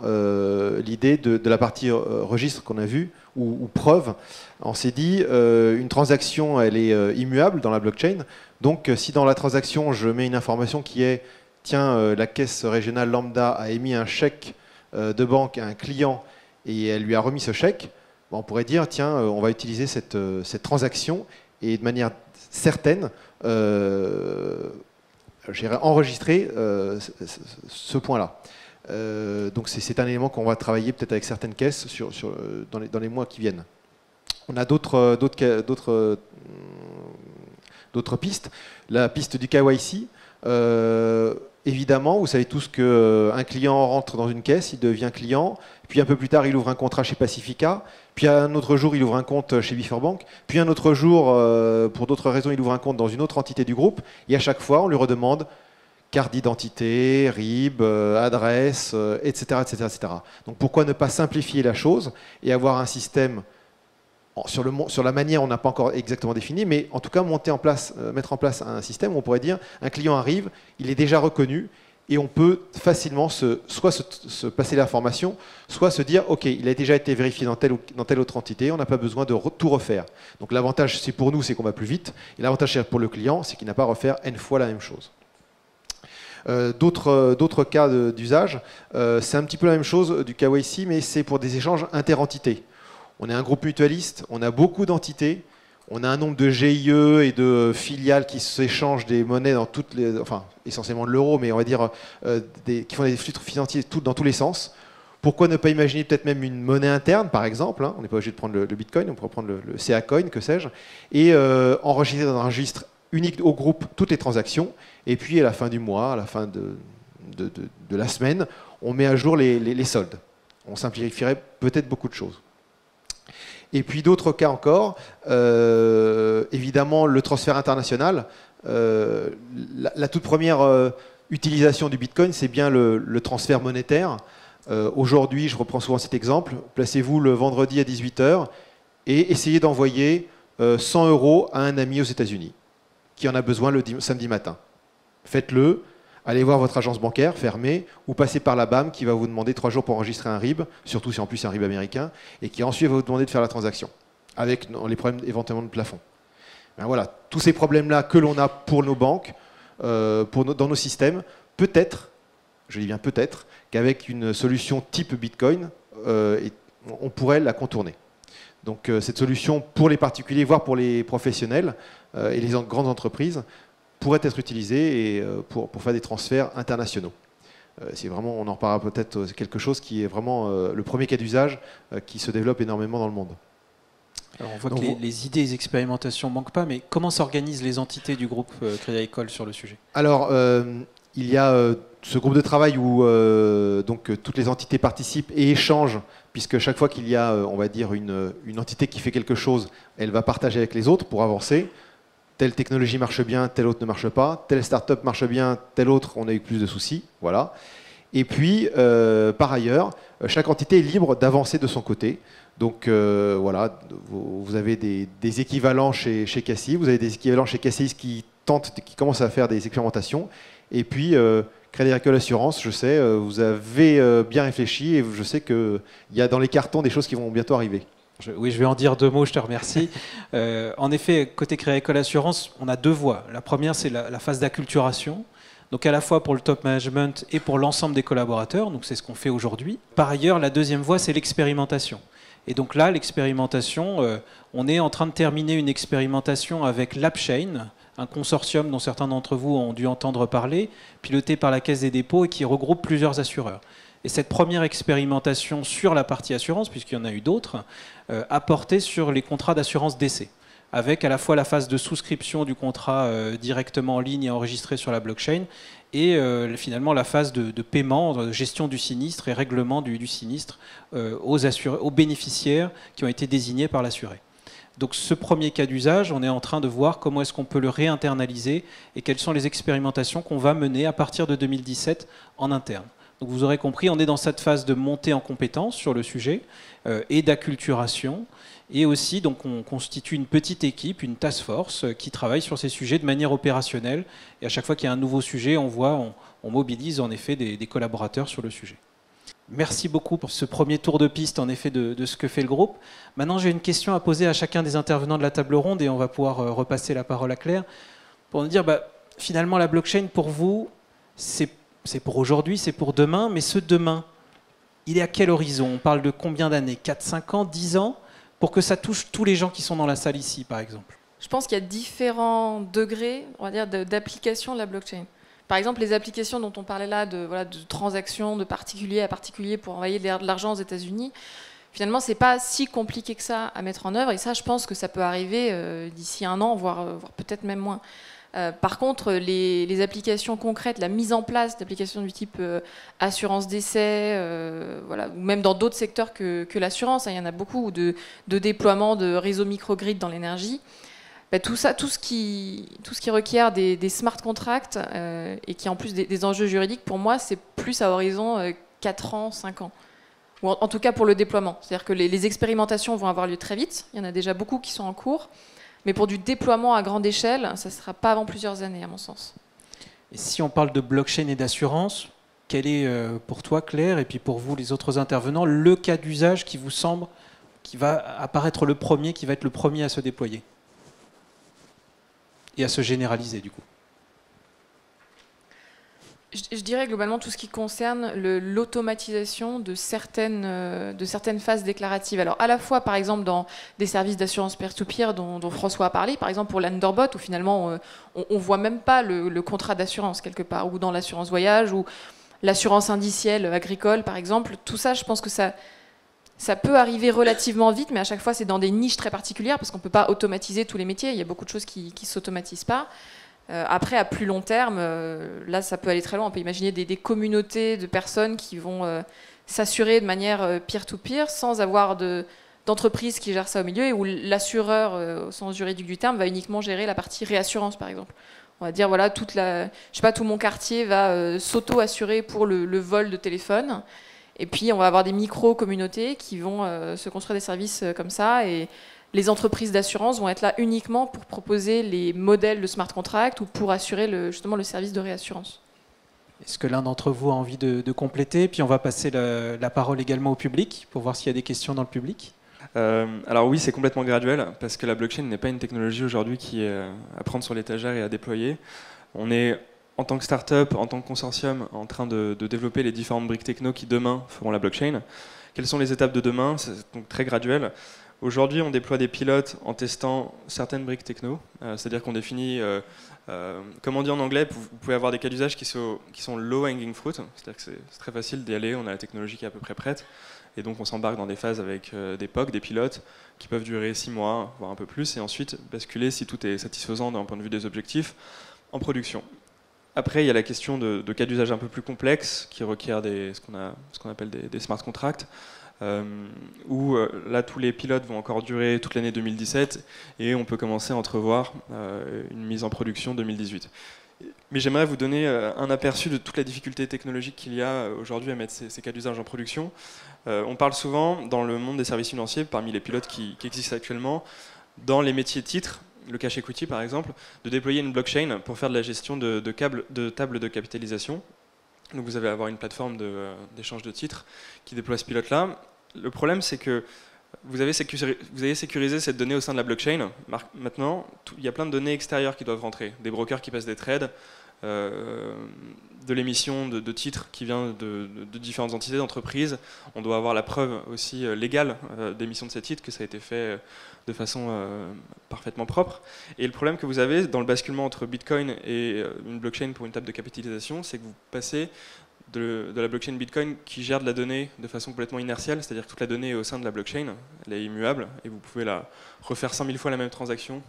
l'idée de la partie registre qu'on a vue, ou preuve. On s'est dit, une transaction, elle est immuable dans la blockchain. Donc, si dans la transaction, je mets une information qui est, tiens, la caisse régionale lambda a émis un chèque de banque à un client et elle lui a remis ce chèque, on pourrait dire, tiens, on va utiliser cette transaction et de manière certaine, enregistrer ce point-là. Donc c'est un élément qu'on va travailler peut-être avec certaines caisses dans les mois qui viennent. On a d'autres pistes. La piste du KYC. Évidemment, vous savez tous qu'un client rentre dans une caisse, il devient client, puis un peu plus tard, il ouvre un contrat chez Pacifica, puis un autre jour, il ouvre un compte chez Before-Bank, puis un autre jour, pour d'autres raisons, il ouvre un compte dans une autre entité du groupe, et à chaque fois, on lui redemande carte d'identité, RIB, adresse, etc., etc., etc. Donc pourquoi ne pas simplifier la chose et avoir un système sur la manière, on n'a pas encore exactement défini, mais en tout cas mettre en place un système où on pourrait dire un client arrive, il est déjà reconnu et on peut facilement soit se passer l'information, soit se dire ok, il a déjà été vérifié dans telle autre entité, on n'a pas besoin de tout refaire. Donc l'avantage c'est pour nous, c'est qu'on va plus vite, et l'avantage pour le client, c'est qu'il n'a pas à refaire n fois la même chose. D'autres cas d'usage, c'est un petit peu la même chose du KYC, mais c'est pour des échanges interentités. On est un groupe mutualiste, on a beaucoup d'entités, on a un nombre de GIE et de filiales qui s'échangent des monnaies dans toutes les, enfin essentiellement de l'euro, mais on va dire qui font des flux financiers dans tous les sens. Pourquoi ne pas imaginer peut-être même une monnaie interne, par exemple, hein, on n'est pas obligé de prendre le Bitcoin, on pourrait prendre le CA Coin, que sais-je, et enregistrer dans un registre unique au groupe toutes les transactions, et puis à la fin du mois, à la fin de la semaine, on met à jour les soldes. On simplifierait peut-être beaucoup de choses. Et puis d'autres cas encore, évidemment le transfert international. La toute première utilisation du Bitcoin, c'est bien le transfert monétaire. Aujourd'hui, je reprends souvent cet exemple, placez-vous le vendredi à 18 h et essayez d'envoyer 100 € à un ami aux États-Unis qui en a besoin le samedi matin. Faites-le. Allez voir votre agence bancaire fermée ou passez par la BAM qui va vous demander 3 jours pour enregistrer un RIB, surtout si en plus c'est un RIB américain, et qui ensuite va vous demander de faire la transaction, avec les problèmes éventuellement de plafond. Ben voilà, tous ces problèmes-là que l'on a pour nos banques, dans nos systèmes, peut-être, je dis bien peut-être, qu'avec une solution type Bitcoin, on pourrait la contourner. Donc cette solution pour les particuliers, voire pour les professionnels et les grandes entreprises, pourrait être utilisé et pour faire des transferts internationaux. C'est vraiment, on en reparlera peut-être, quelque chose qui est vraiment le premier cas d'usage qui se développe énormément dans le monde.
Alors on voit que les idées et les expérimentations ne manquent pas, mais comment s'organisent les entités du groupe Crédit Agricole sur le sujet?
Alors, il y a ce groupe de travail où donc, toutes les entités participent et échangent, puisque chaque fois qu'il y a, on va dire, une entité qui fait quelque chose, elle va partager avec les autres pour avancer. Telle technologie marche bien, telle autre ne marche pas. Telle start-up marche bien, telle autre, on a eu plus de soucis. Voilà. Et puis, par ailleurs, chaque entité est libre d'avancer de son côté. Donc, voilà, vous avez des équivalents chez Cassis, vous avez des équivalents chez Cassis qui commencent à faire des expérimentations. Et puis, Crédit Agricole Assurance, je sais, vous avez bien réfléchi et je sais qu'il y a dans les cartons des choses qui vont bientôt arriver.
Oui, je vais en dire 2 mots, je te remercie. En effet, côté Crédit Agricole Assurance, on a 2 voies. La première, c'est la phase d'acculturation, donc à la fois pour le top management et pour l'ensemble des collaborateurs, donc c'est ce qu'on fait aujourd'hui. Par ailleurs, la deuxième voie, c'est l'expérimentation. Et donc là, l'expérimentation, on est en train de terminer une expérimentation avec l'AppChain, un consortium dont certains d'entre vous ont dû entendre parler, piloté par la Caisse des dépôts et qui regroupe plusieurs assureurs. Et cette première expérimentation sur la partie assurance, puisqu'il y en a eu d'autres, a porté sur les contrats d'assurance décès, avec à la fois la phase de souscription du contrat directement en ligne et enregistré sur la blockchain, et finalement la phase de paiement, de gestion du sinistre et règlement du sinistre aux bénéficiaires qui ont été désignés par l'assuré. Donc ce premier cas d'usage, on est en train de voir comment est-ce qu'on peut le réinternaliser et quelles sont les expérimentations qu'on va mener à partir de 2017 en interne. Donc vous aurez compris, on est dans cette phase de montée en compétence sur le sujet et d'acculturation. Et aussi, donc, on constitue une petite équipe, une task force, qui travaille sur ces sujets de manière opérationnelle. Et à chaque fois qu'il y a un nouveau sujet, on mobilise en effet des collaborateurs sur le sujet. Merci beaucoup pour ce premier tour de piste en effet de ce que fait le groupe. Maintenant, j'ai une question à poser à chacun des intervenants de la table ronde et on va pouvoir repasser la parole à Claire pour nous dire, finalement, la blockchain pour vous, c'est pour aujourd'hui, c'est pour demain, mais ce demain, il est à quel horizon? On parle de combien d'années? 4, 5 ans, 10 ans? Pour que ça touche tous les gens qui sont dans la salle ici, par exemple.
Je pense qu'il y a différents degrés, on va dire, d'application de la blockchain. Par exemple, les applications dont on parlait là, de transactions de particulier à particulier pour envoyer de l'argent aux États-Unis, finalement, c'est pas si compliqué que ça à mettre en œuvre. Et ça, je pense que ça peut arriver d'ici 1 an, voire peut-être même moins. Par contre, les applications concrètes, la mise en place d'applications du type assurance décès, voilà, ou même dans d'autres secteurs que l'assurance, hein, il y en a beaucoup, ou de déploiement de réseaux microgrids dans l'énergie. Tout ça, tout ce qui requiert des smart contracts et qui a en plus des enjeux juridiques, pour moi, c'est plus à horizon 4 ans, 5 ans. Ou en tout cas pour le déploiement. C'est-à-dire que les expérimentations vont avoir lieu très vite. Il y en a déjà beaucoup qui sont en cours. Mais pour du déploiement à grande échelle, ça ne sera pas avant plusieurs années, à mon sens.
Et si on parle de blockchain et d'assurance, quel est pour toi, Claire, et puis pour vous, les autres intervenants, le cas d'usage qui vous semble qui va apparaître le premier, qui va être le premier à se déployer et à se généraliser, du coup?
Je dirais globalement tout ce qui concerne l'automatisation de certaines phases déclaratives. Alors à la fois par exemple dans des services d'assurance peer-to-peer dont François a parlé, par exemple pour l'Underbot où finalement on voit même pas le contrat d'assurance quelque part, ou dans l'assurance voyage ou l'assurance indicielle agricole par exemple. Tout ça, je pense que ça peut arriver relativement vite, mais à chaque fois c'est dans des niches très particulières parce qu'on peut pas automatiser tous les métiers. Il y a beaucoup de choses qui s'automatisent pas. Après, à plus long terme, là, ça peut aller très loin. On peut imaginer des communautés de personnes qui vont s'assurer de manière peer-to-peer sans avoir d'entreprise qui gère ça au milieu et où l'assureur, au sens juridique du terme, va uniquement gérer la partie réassurance, par exemple. On va dire, voilà, tout mon quartier va s'auto-assurer pour le vol de téléphone. Et puis, on va avoir des micro-communautés qui vont se construire des services comme ça. Et les entreprises d'assurance vont être là uniquement pour proposer les modèles de smart contract ou pour assurer justement le service de réassurance.
Est-ce que l'un d'entre vous a envie de compléter? Puis on va passer la parole également au public pour voir s'il y a des questions dans le public.
Alors oui, c'est complètement graduel parce que la blockchain n'est pas une technologie aujourd'hui qui est à prendre sur l'étagère et à déployer. On est, en tant que start-up, en tant que consortium, en train de développer les différentes briques techno qui demain feront la blockchain. Quelles sont les étapes de demain? C'est donc très graduel. Aujourd'hui, on déploie des pilotes en testant certaines briques techno, c'est-à-dire qu'on définit, comme on dit en anglais, vous pouvez avoir des cas d'usage qui sont low-hanging fruit, c'est-à-dire que c'est très facile d'y aller, on a la technologie qui est à peu près prête, et donc on s'embarque dans des phases avec des POC, des pilotes, qui peuvent durer 6 mois, voire un peu plus, et ensuite basculer, si tout est satisfaisant d'un point de vue des objectifs, en production. Après, il y a la question de cas d'usage un peu plus complexes, qui requièrent ce qu'on appelle des smart contracts, où là tous les pilotes vont encore durer toute l'année 2017 et on peut commencer à entrevoir une mise en production 2018. Mais j'aimerais vous donner un aperçu de toute la difficulté technologique qu'il y a aujourd'hui à mettre ces cas d'usage en production. On parle souvent dans le monde des services financiers, parmi les pilotes qui existent actuellement, dans les métiers titres, le cash equity par exemple, de déployer une blockchain pour faire de la gestion de tables de capitalisation. Donc vous allez avoir une plateforme d'échange de titres qui déploie ce pilote-là. Le problème, c'est que vous avez sécurisé cette donnée au sein de la blockchain. Maintenant, il y a plein de données extérieures qui doivent rentrer. Des brokers qui passent des trades, de l'émission de titres qui vient de différentes entités d'entreprises. On doit avoir la preuve aussi légale d'émission de ces titres, que ça a été fait de façon parfaitement propre. Et le problème que vous avez dans le basculement entre Bitcoin et une blockchain pour une table de capitalisation, c'est que vous passez de la blockchain Bitcoin qui gère de la donnée de façon complètement inertielle, c'est-à-dire que toute la donnée est au sein de la blockchain, elle est immuable, et vous pouvez la refaire 100 000 fois la même transaction.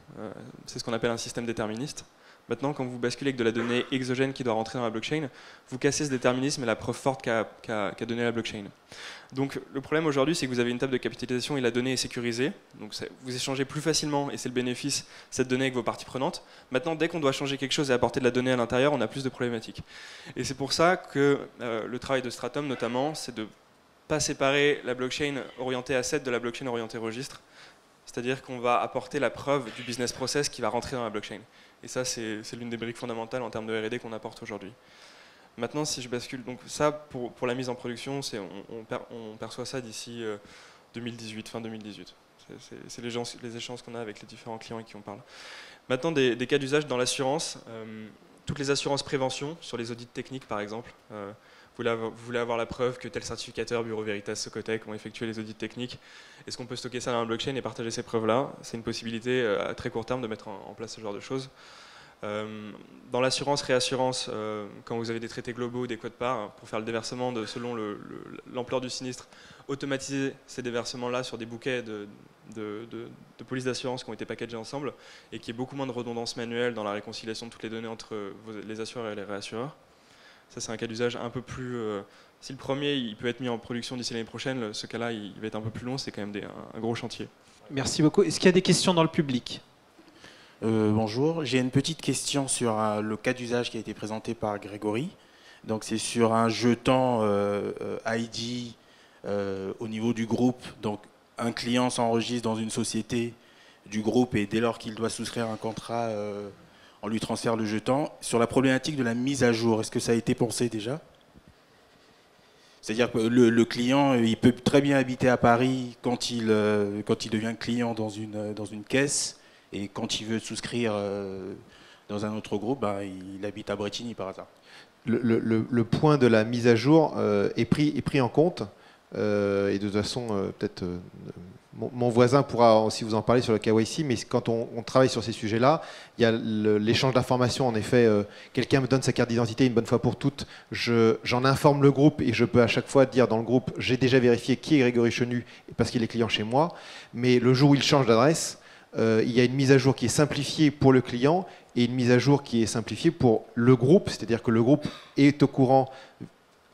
C'est ce qu'on appelle un système déterministe. Maintenant, quand vous basculez avec de la donnée exogène qui doit rentrer dans la blockchain, vous cassez ce déterminisme et la preuve forte qu'a donnée la blockchain. Donc le problème aujourd'hui, c'est que vous avez une table de capitalisation et la donnée est sécurisée. Donc vous échangez plus facilement, et c'est le bénéfice, cette donnée avec vos parties prenantes. Maintenant, dès qu'on doit changer quelque chose et apporter de la donnée à l'intérieur, on a plus de problématiques. Et c'est pour ça que le travail de Stratum, notamment, c'est de ne pas séparer la blockchain orientée asset de la blockchain orientée registre. C'est-à-dire qu'on va apporter la preuve du business process qui va rentrer dans la blockchain. Et ça, c'est l'une des briques fondamentales en termes de R&D qu'on apporte aujourd'hui. Maintenant, si je bascule, donc ça, pour la mise en production, on perçoit ça d'ici 2018, fin 2018. C'est les échanges qu'on a avec les différents clients et qui on parle. Maintenant, des cas d'usage dans l'assurance. Toutes les assurances prévention, sur les audits techniques par exemple. Vous voulez avoir la preuve que tel certificateur, Bureau Veritas, Socotec ont effectué les audits techniques. Est-ce qu'on peut stocker ça dans la blockchain et partager ces preuves-là? C'est une possibilité à très court terme de mettre en place ce genre de choses. Dans l'assurance, réassurance, quand vous avez des traités globaux ou des quotes-parts, pour faire le déversement selon l'ampleur du sinistre, automatiser ces déversements-là sur des bouquets de polices d'assurance qui ont été packagés ensemble et qu'il y ait beaucoup moins de redondance manuelle dans la réconciliation de toutes les données entre les assureurs et les réassureurs. Ça, c'est un cas d'usage un peu plus... si le premier il peut être mis en production d'ici l'année prochaine, ce cas-là, il va être un peu plus long, c'est quand même un gros chantier.
Merci beaucoup. Est-ce qu'il y a des questions dans le public ?
Bonjour, j'ai une petite question sur le cas d'usage qui a été présenté par Grégory. Donc c'est sur un jeton ID au niveau du groupe. Donc un client s'enregistre dans une société du groupe et dès lors qu'il doit souscrire un contrat, on lui transfère le jeton. Sur la problématique de la mise à jour, est-ce que ça a été pensé déjà ? C'est-à-dire que le client, il peut très bien habiter à Paris quand il devient client dans une caisse. Et quand il veut souscrire dans un autre groupe, il habite à Bretigny par hasard.
Le point de la mise à jour est pris en compte. Et de toute façon, peut-être mon voisin pourra aussi vous en parler sur le KYC, mais quand on travaille sur ces sujets-là, il y a l'échange d'informations. En effet, quelqu'un me donne sa carte d'identité une bonne fois pour toutes, j'en informe le groupe et je peux à chaque fois dire dans le groupe, j'ai déjà vérifié qui est Grégory Chenu parce qu'il est client chez moi, mais le jour où il change d'adresse, il y a une mise à jour qui est simplifiée pour le client et une mise à jour qui est simplifiée pour le groupe, c'est-à-dire que le groupe est au courant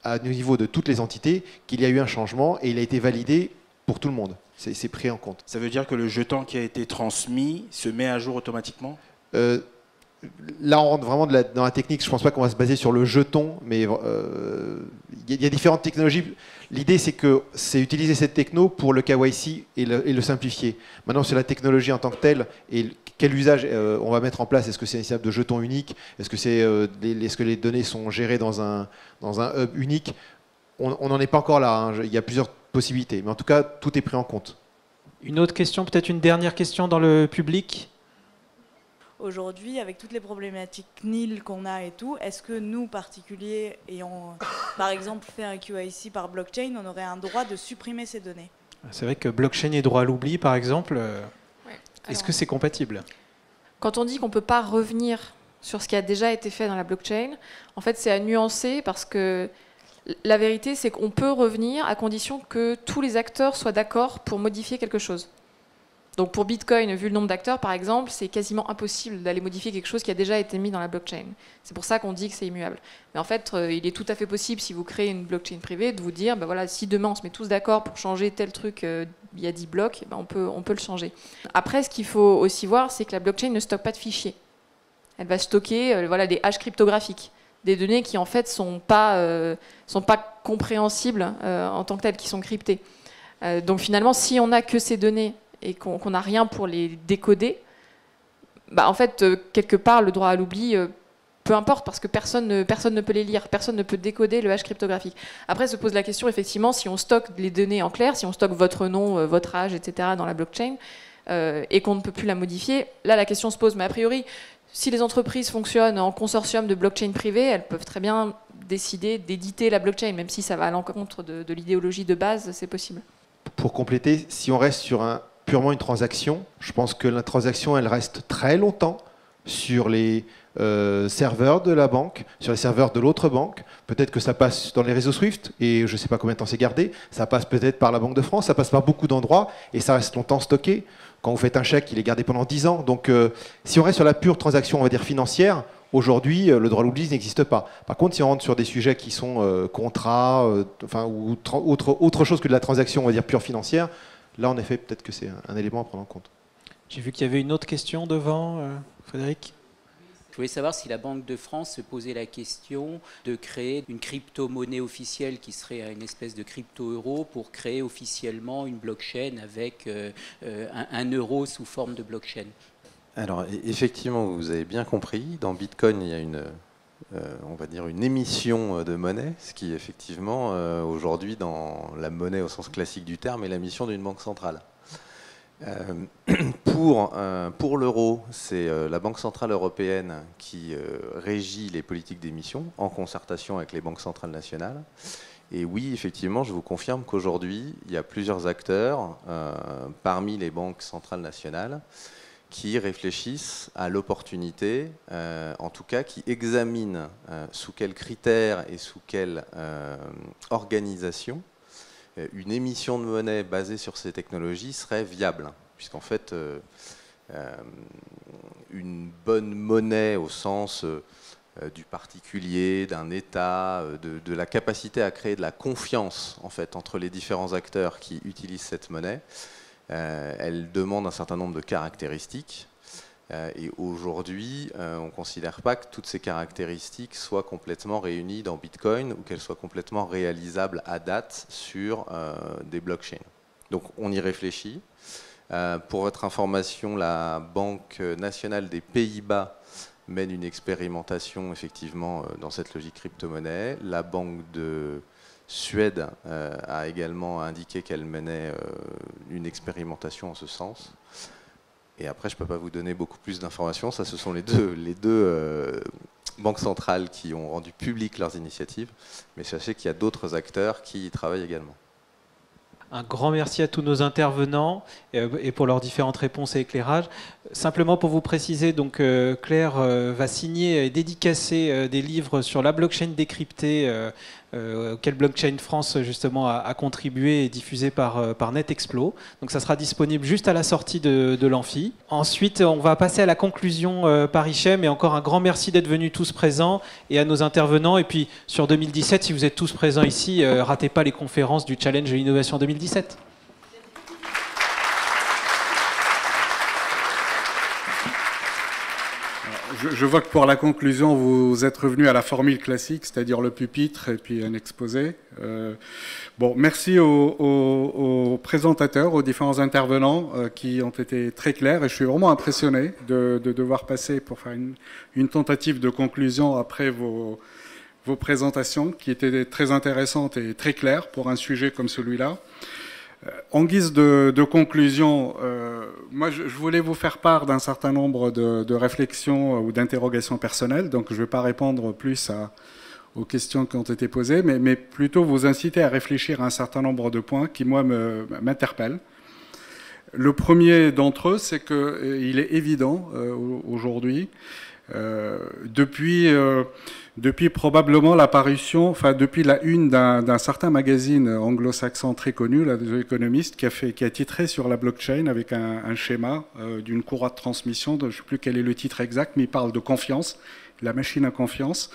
au niveau de toutes les entités qu'il y a eu un changement et il a été validé pour tout le monde. C'est pris en compte.
Ça veut dire que le jeton qui a été transmis se met à jour automatiquement ?
Là, on rentre vraiment dans la technique. Je ne pense pas qu'on va se baser sur le jeton, mais il y a différentes technologies. L'idée, c'est utiliser cette techno pour le KYC et le simplifier. Maintenant, sur la technologie en tant que telle, et quel usage on va mettre en place, est-ce que c'est un système de jeton unique ? Est-ce que les données sont gérées dans un hub unique ? On n'en est pas encore là. Hein. Il y a plusieurs possibilités. Mais en tout cas, tout est pris en compte.
Une autre question, peut-être une dernière question dans le public ?
Aujourd'hui, avec toutes les problématiques CNIL qu'on a et tout, est-ce que nous, particuliers, ayant par exemple fait un KYC par blockchain, on aurait un droit de supprimer ces données ?
C'est vrai que blockchain et droit à l'oubli, par exemple, est-ce
Alors,
que c'est compatible ?
Quand on dit qu'on ne peut pas revenir sur ce qui a déjà été fait dans la blockchain, en fait, c'est à nuancer parce que la vérité, c'est qu'on peut revenir à condition que tous les acteurs soient d'accord pour modifier quelque chose. Donc pour Bitcoin, vu le nombre d'acteurs, par exemple, c'est quasiment impossible d'aller modifier quelque chose qui a déjà été mis dans la blockchain. C'est pour ça qu'on dit que c'est immuable. Mais en fait, il est tout à fait possible, si vous créez une blockchain privée, de vous dire, voilà, si demain on se met tous d'accord pour changer tel truc, il y a 10 blocs, on peut le changer. Après, ce qu'il faut aussi voir, c'est que la blockchain ne stocke pas de fichiers. Elle va stocker des hashes cryptographiques, des données qui en fait sont pas compréhensibles en tant que telles, qui sont cryptées. Donc finalement, si on n'a que ces données et qu'on n'a rien pour les décoder, en fait, quelque part, le droit à l'oubli, peu importe, parce que personne ne peut les lire, personne ne peut décoder le hash cryptographique. Après, se pose la question, effectivement, si on stocke les données en clair, si on stocke votre nom, votre âge, etc., dans la blockchain, et qu'on ne peut plus la modifier, là, la question se pose. Mais a priori, si les entreprises fonctionnent en consortium de blockchain privées, elles peuvent très bien décider d'éditer la blockchain, même si ça va à l'encontre de l'idéologie de base, c'est possible.
Pour compléter, si on reste sur purement une transaction, je pense que la transaction, elle reste très longtemps sur les serveurs de la banque, sur les serveurs de l'autre banque. Peut-être que ça passe dans les réseaux Swift, et je ne sais pas combien de temps c'est gardé. Ça passe peut-être par la Banque de France, ça passe par beaucoup d'endroits, et ça reste longtemps stocké. Quand vous faites un chèque, il est gardé pendant 10 ans. Donc si on reste sur la pure transaction, on va dire financière, aujourd'hui, le droit à l'oubli n'existe pas. Par contre, si on rentre sur des sujets qui sont contrats, ou autre chose que de la transaction, on va dire pure financière, là, en effet, peut-être que c'est un élément à prendre en compte.
J'ai vu qu'il y avait une autre question devant, Frédéric.
Je voulais savoir si la Banque de France se posait la question de créer une crypto-monnaie officielle qui serait une espèce de crypto-euro pour créer officiellement une blockchain avec un euro sous forme de blockchain.
Alors, effectivement, vous avez bien compris, dans Bitcoin, il y a on va dire une émission de monnaie, ce qui effectivement, aujourd'hui, dans la monnaie au sens classique du terme, est la mission d'une banque centrale. Pour l'euro, c'est la Banque centrale européenne qui régit les politiques d'émission en concertation avec les banques centrales nationales. Et oui, effectivement, je vous confirme qu'aujourd'hui, il y a plusieurs acteurs parmi les banques centrales nationales qui réfléchissent à l'opportunité, en tout cas qui examinent sous quels critères et sous quelle organisation une émission de monnaie basée sur ces technologies serait viable. Puisqu'en fait, une bonne monnaie au sens du particulier, d'un État, de la capacité à créer de la confiance en fait, entre les différents acteurs qui utilisent cette monnaie, elle demande un certain nombre de caractéristiques. Et aujourd'hui, on ne considère pas que toutes ces caractéristiques soient complètement réunies dans Bitcoin ou qu'elles soient complètement réalisables à date sur des blockchains. Donc on y réfléchit. Pour votre information, la Banque nationale des Pays-Bas mène une expérimentation effectivement dans cette logique crypto-monnaie. La Banque de Suède a également indiqué qu'elle menait une expérimentation en ce sens. Et après, je ne peux pas vous donner beaucoup plus d'informations. Ça, ce sont les deux banques centrales qui ont rendu publiques leurs initiatives. Mais sachez qu'il y a d'autres acteurs qui y travaillent également.
Un grand merci à tous nos intervenants et pour leurs différentes réponses et éclairages. Simplement pour vous préciser, donc Claire va signer et dédicacer des livres sur la blockchain décryptée auquel Blockchain France justement a contribué et diffusé par NetExplo. Donc ça sera disponible juste à la sortie de l'amphi. Ensuite, on va passer à la conclusion par Hichem, et encore un grand merci d'être venus tous présents et à nos intervenants. Et puis sur 2017, si vous êtes tous présents ici, ratez pas les conférences du Challenge de l'innovation 2017.
Je vois que pour la conclusion, vous êtes revenu à la formule classique, c'est-à-dire le pupitre et puis un exposé. Bon, merci aux présentateurs, aux différents intervenants qui ont été très clairs, et je suis vraiment impressionné de devoir passer pour faire une tentative de conclusion après vos présentations qui étaient très intéressantes et très claires pour un sujet comme celui-là. En guise de conclusion, moi je voulais vous faire part d'un certain nombre de réflexions ou d'interrogations personnelles, donc je ne vais pas répondre plus aux questions qui ont été posées, mais plutôt vous inciter à réfléchir à un certain nombre de points qui, moi, m'interpellent. Le premier d'entre eux, c'est qu'il est évident aujourd'hui, depuis probablement l'apparition, enfin depuis la une d'un certain magazine anglo-saxon très connu, là, The Economist, qui a titré sur la blockchain avec un schéma d'une courroie de transmission, je ne sais plus quel est le titre exact, mais il parle de confiance, la machine à confiance.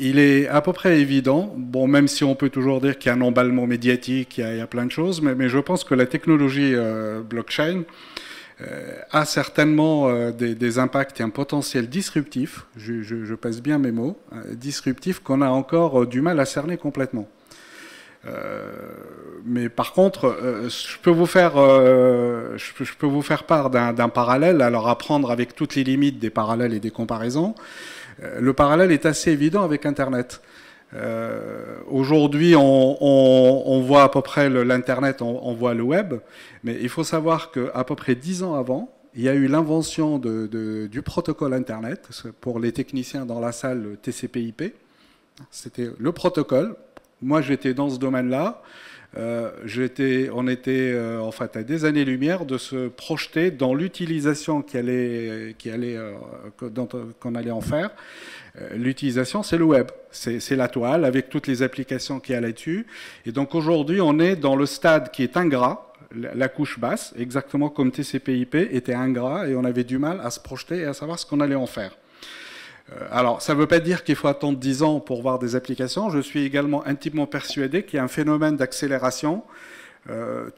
Il est à peu près évident, bon, même si on peut toujours dire qu'il y a un emballement médiatique, il y a plein de choses, mais je pense que la technologie blockchain a certainement des impacts et un potentiel disruptif, je pèse bien mes mots, disruptif qu'on a encore du mal à cerner complètement. Mais par contre, je peux vous faire part d'un parallèle, alors à prendre avec toutes les limites des parallèles et des comparaisons. Le parallèle est assez évident avec Internet. Aujourd'hui, on voit à peu près l'Internet, on voit le web, mais il faut savoir qu'à peu près 10 ans avant, il y a eu l'invention du protocole Internet, pour les techniciens dans la salle, le TCP/IP. C'était le protocole. Moi, j'étais dans ce domaine-là. On était en fait à des années-lumière de se projeter dans l'utilisation qu'on allait en faire. L'utilisation, c'est le web, c'est la toile avec toutes les applications qu'il y a là-dessus. Et donc aujourd'hui, on est dans le stade qui est ingrat, la couche basse, exactement comme TCP/IP était ingrat, et on avait du mal à se projeter et à savoir ce qu'on allait en faire. Alors, ça ne veut pas dire qu'il faut attendre 10 ans pour voir des applications. Je suis également intimement persuadé qu'il y a un phénomène d'accélération.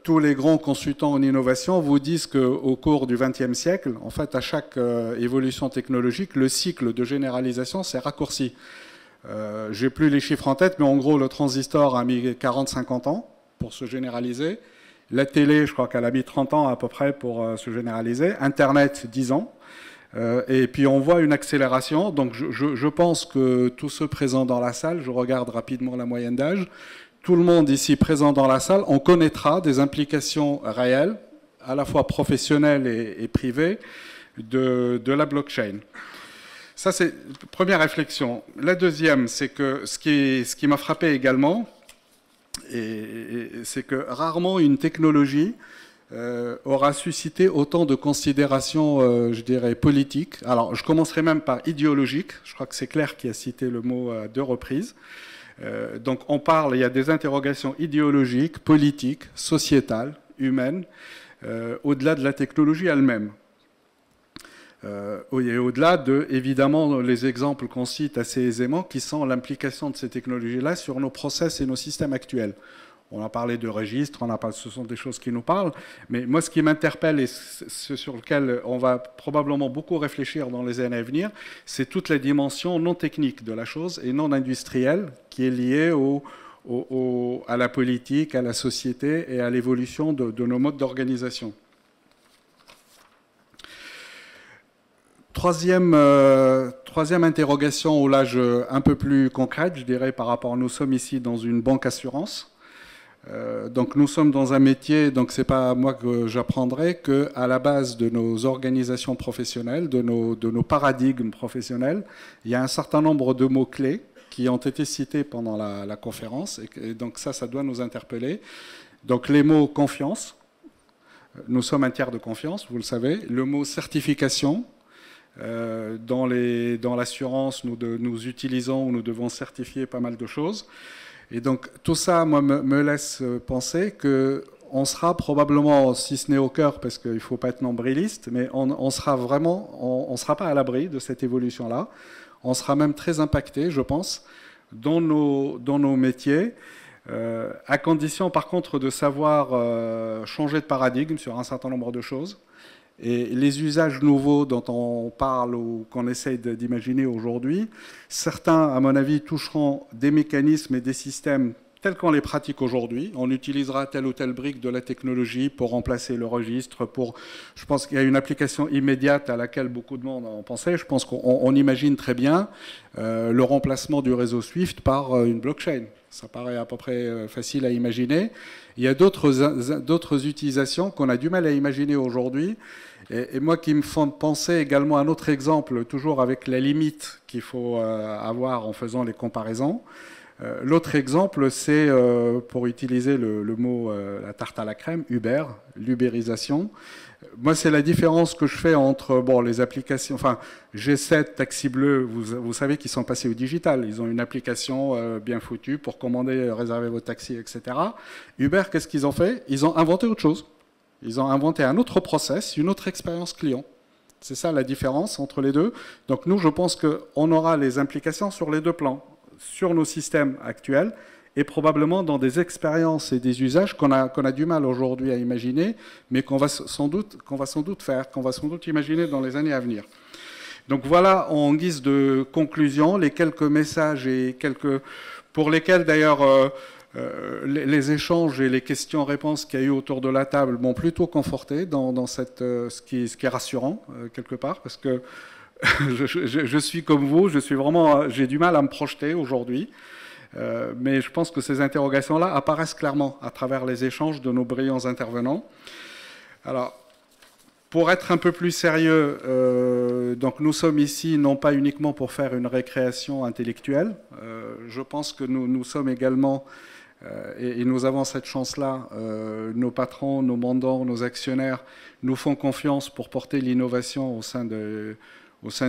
Tous les grands consultants en innovation vous disent qu'au cours du XXe siècle, en fait, à chaque évolution technologique, le cycle de généralisation s'est raccourci. Je n'ai plus les chiffres en tête, mais en gros, le transistor a mis 40-50 ans pour se généraliser. La télé, je crois qu'elle a mis 30 ans à peu près pour se généraliser. Internet, 10 ans. Et puis on voit une accélération. Donc je pense que tous ceux présents dans la salle, je regarde rapidement la moyenne d'âge, tout le monde ici présent dans la salle, on connaîtra des implications réelles, à la fois professionnelles et privées, de la blockchain. Ça, c'est la première réflexion. La deuxième, c'est que ce qui m'a frappé également, c'est que rarement une technologie aura suscité autant de considérations, je dirais, politiques. Alors, je commencerai même par idéologiques. Je crois que c'est Claire qui a cité le mot à 2 reprises. Donc, il y a des interrogations idéologiques, politiques, sociétales, humaines, au-delà de la technologie elle-même. Et au-delà de, évidemment, les exemples qu'on cite assez aisément, qui sont l'implication de ces technologies-là sur nos process et nos systèmes actuels. On a parlé de registres, ce sont des choses qui nous parlent, mais moi, ce qui m'interpelle et ce sur lequel on va probablement beaucoup réfléchir dans les années à venir, c'est toute la dimension non technique de la chose et non industrielle qui est liée à la politique, à la société et à l'évolution de nos modes d'organisation. Troisième interrogation, au l'âge un peu plus concrète, je dirais, par rapport, nous sommes ici dans une banque assurance. Donc nous sommes dans un métier, donc c'est pas moi que j'apprendrai, qu'à la base de nos organisations professionnelles, de nos paradigmes professionnels, il y a un certain nombre de mots-clés qui ont été cités pendant la conférence, et donc ça doit nous interpeller. Donc les mots confiance, nous sommes un tiers de confiance, vous le savez, le mot certification, dans l'assurance, nous utilisons, nous devons certifier pas mal de choses. Et donc tout ça, moi, me laisse penser qu'on sera probablement, si ce n'est au cœur, parce qu'il ne faut pas être nombriliste, mais on sera pas à l'abri de cette évolution-là. On sera même très impacté, je pense, dans nos métiers, à condition par contre de savoir changer de paradigme sur un certain nombre de choses. Et les usages nouveaux dont on parle ou qu'on essaye d'imaginer aujourd'hui, certains, à mon avis, toucheront des mécanismes et des systèmes tels qu'on les pratique aujourd'hui. On utilisera telle ou telle brique de la technologie pour remplacer le registre. Je pense qu'il y a une application immédiate à laquelle beaucoup de monde en pensait. Je pense qu'on imagine très bien le remplacement du réseau SWIFT par une blockchain. Ça paraît à peu près facile à imaginer. Il y a d'autres utilisations qu'on a du mal à imaginer aujourd'hui. Et moi qui me font penser également à un autre exemple, toujours avec la limite qu'il faut avoir en faisant les comparaisons. L'autre exemple, c'est, pour utiliser le mot, la tarte à la crème, Uber, l'ubérisation. Moi, c'est la différence que je fais entre les applications, enfin G7, Taxi Bleu, vous savez qu'ils sont passés au digital. Ils ont une application bien foutue pour commander, réserver vos taxis, etc. Uber, qu'est-ce qu'ils ont fait? Ils ont inventé autre chose. Ils ont inventé un autre process, une autre expérience client. C'est ça la différence entre les deux. Donc nous, je pense qu'on aura les implications sur les deux plans, sur nos systèmes actuels et probablement dans des expériences et des usages qu'on a du mal aujourd'hui à imaginer, mais qu'on va sans doute faire, qu'on va sans doute imaginer dans les années à venir. Donc voilà, en guise de conclusion, les quelques messages et pour lesquels d'ailleurs les échanges et les questions-réponses qu'il y a eu autour de la table m'ont plutôt conforté dans ce qui est rassurant quelque part, parce que je suis comme vous, j'ai du mal à me projeter aujourd'hui, mais je pense que ces interrogations-là apparaissent clairement à travers les échanges de nos brillants intervenants. Alors, pour être un peu plus sérieux, donc nous sommes ici non pas uniquement pour faire une récréation intellectuelle, je pense que nous sommes également, et nous avons cette chance-là, nos patrons, nos mandants, nos actionnaires nous font confiance pour porter l'innovation au sein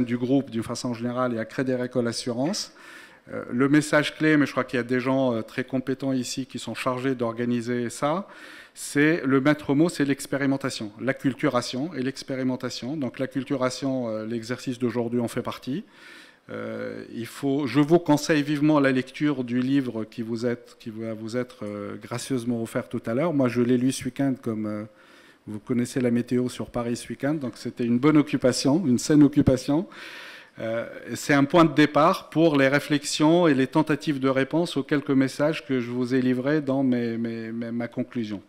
du groupe d'une façon générale et à Crédit Agricole Assurance. Le message clé, mais je crois qu'il y a des gens très compétents ici qui sont chargés d'organiser ça, c'est le maître mot, c'est l'expérimentation, l'acculturation et l'expérimentation. Donc l'acculturation, l'exercice d'aujourd'hui en fait partie. Je vous conseille vivement la lecture du livre qui va vous être gracieusement offert tout à l'heure. Moi, je l'ai lu ce week-end comme... Vous connaissez la météo sur Paris ce week-end, donc c'était une bonne occupation, une saine occupation. C'est un point de départ pour les réflexions et les tentatives de réponse aux quelques messages que je vous ai livrés dans ma conclusion.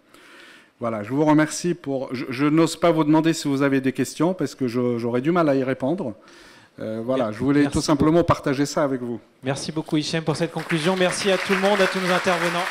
Voilà, je vous remercie pour... Je n'ose pas vous demander si vous avez des questions, parce que j'aurais du mal à y répondre. Voilà, je voulais tout simplement partager ça avec vous.
Merci beaucoup Hichem pour cette conclusion. Merci à tout le monde, à tous nos intervenants.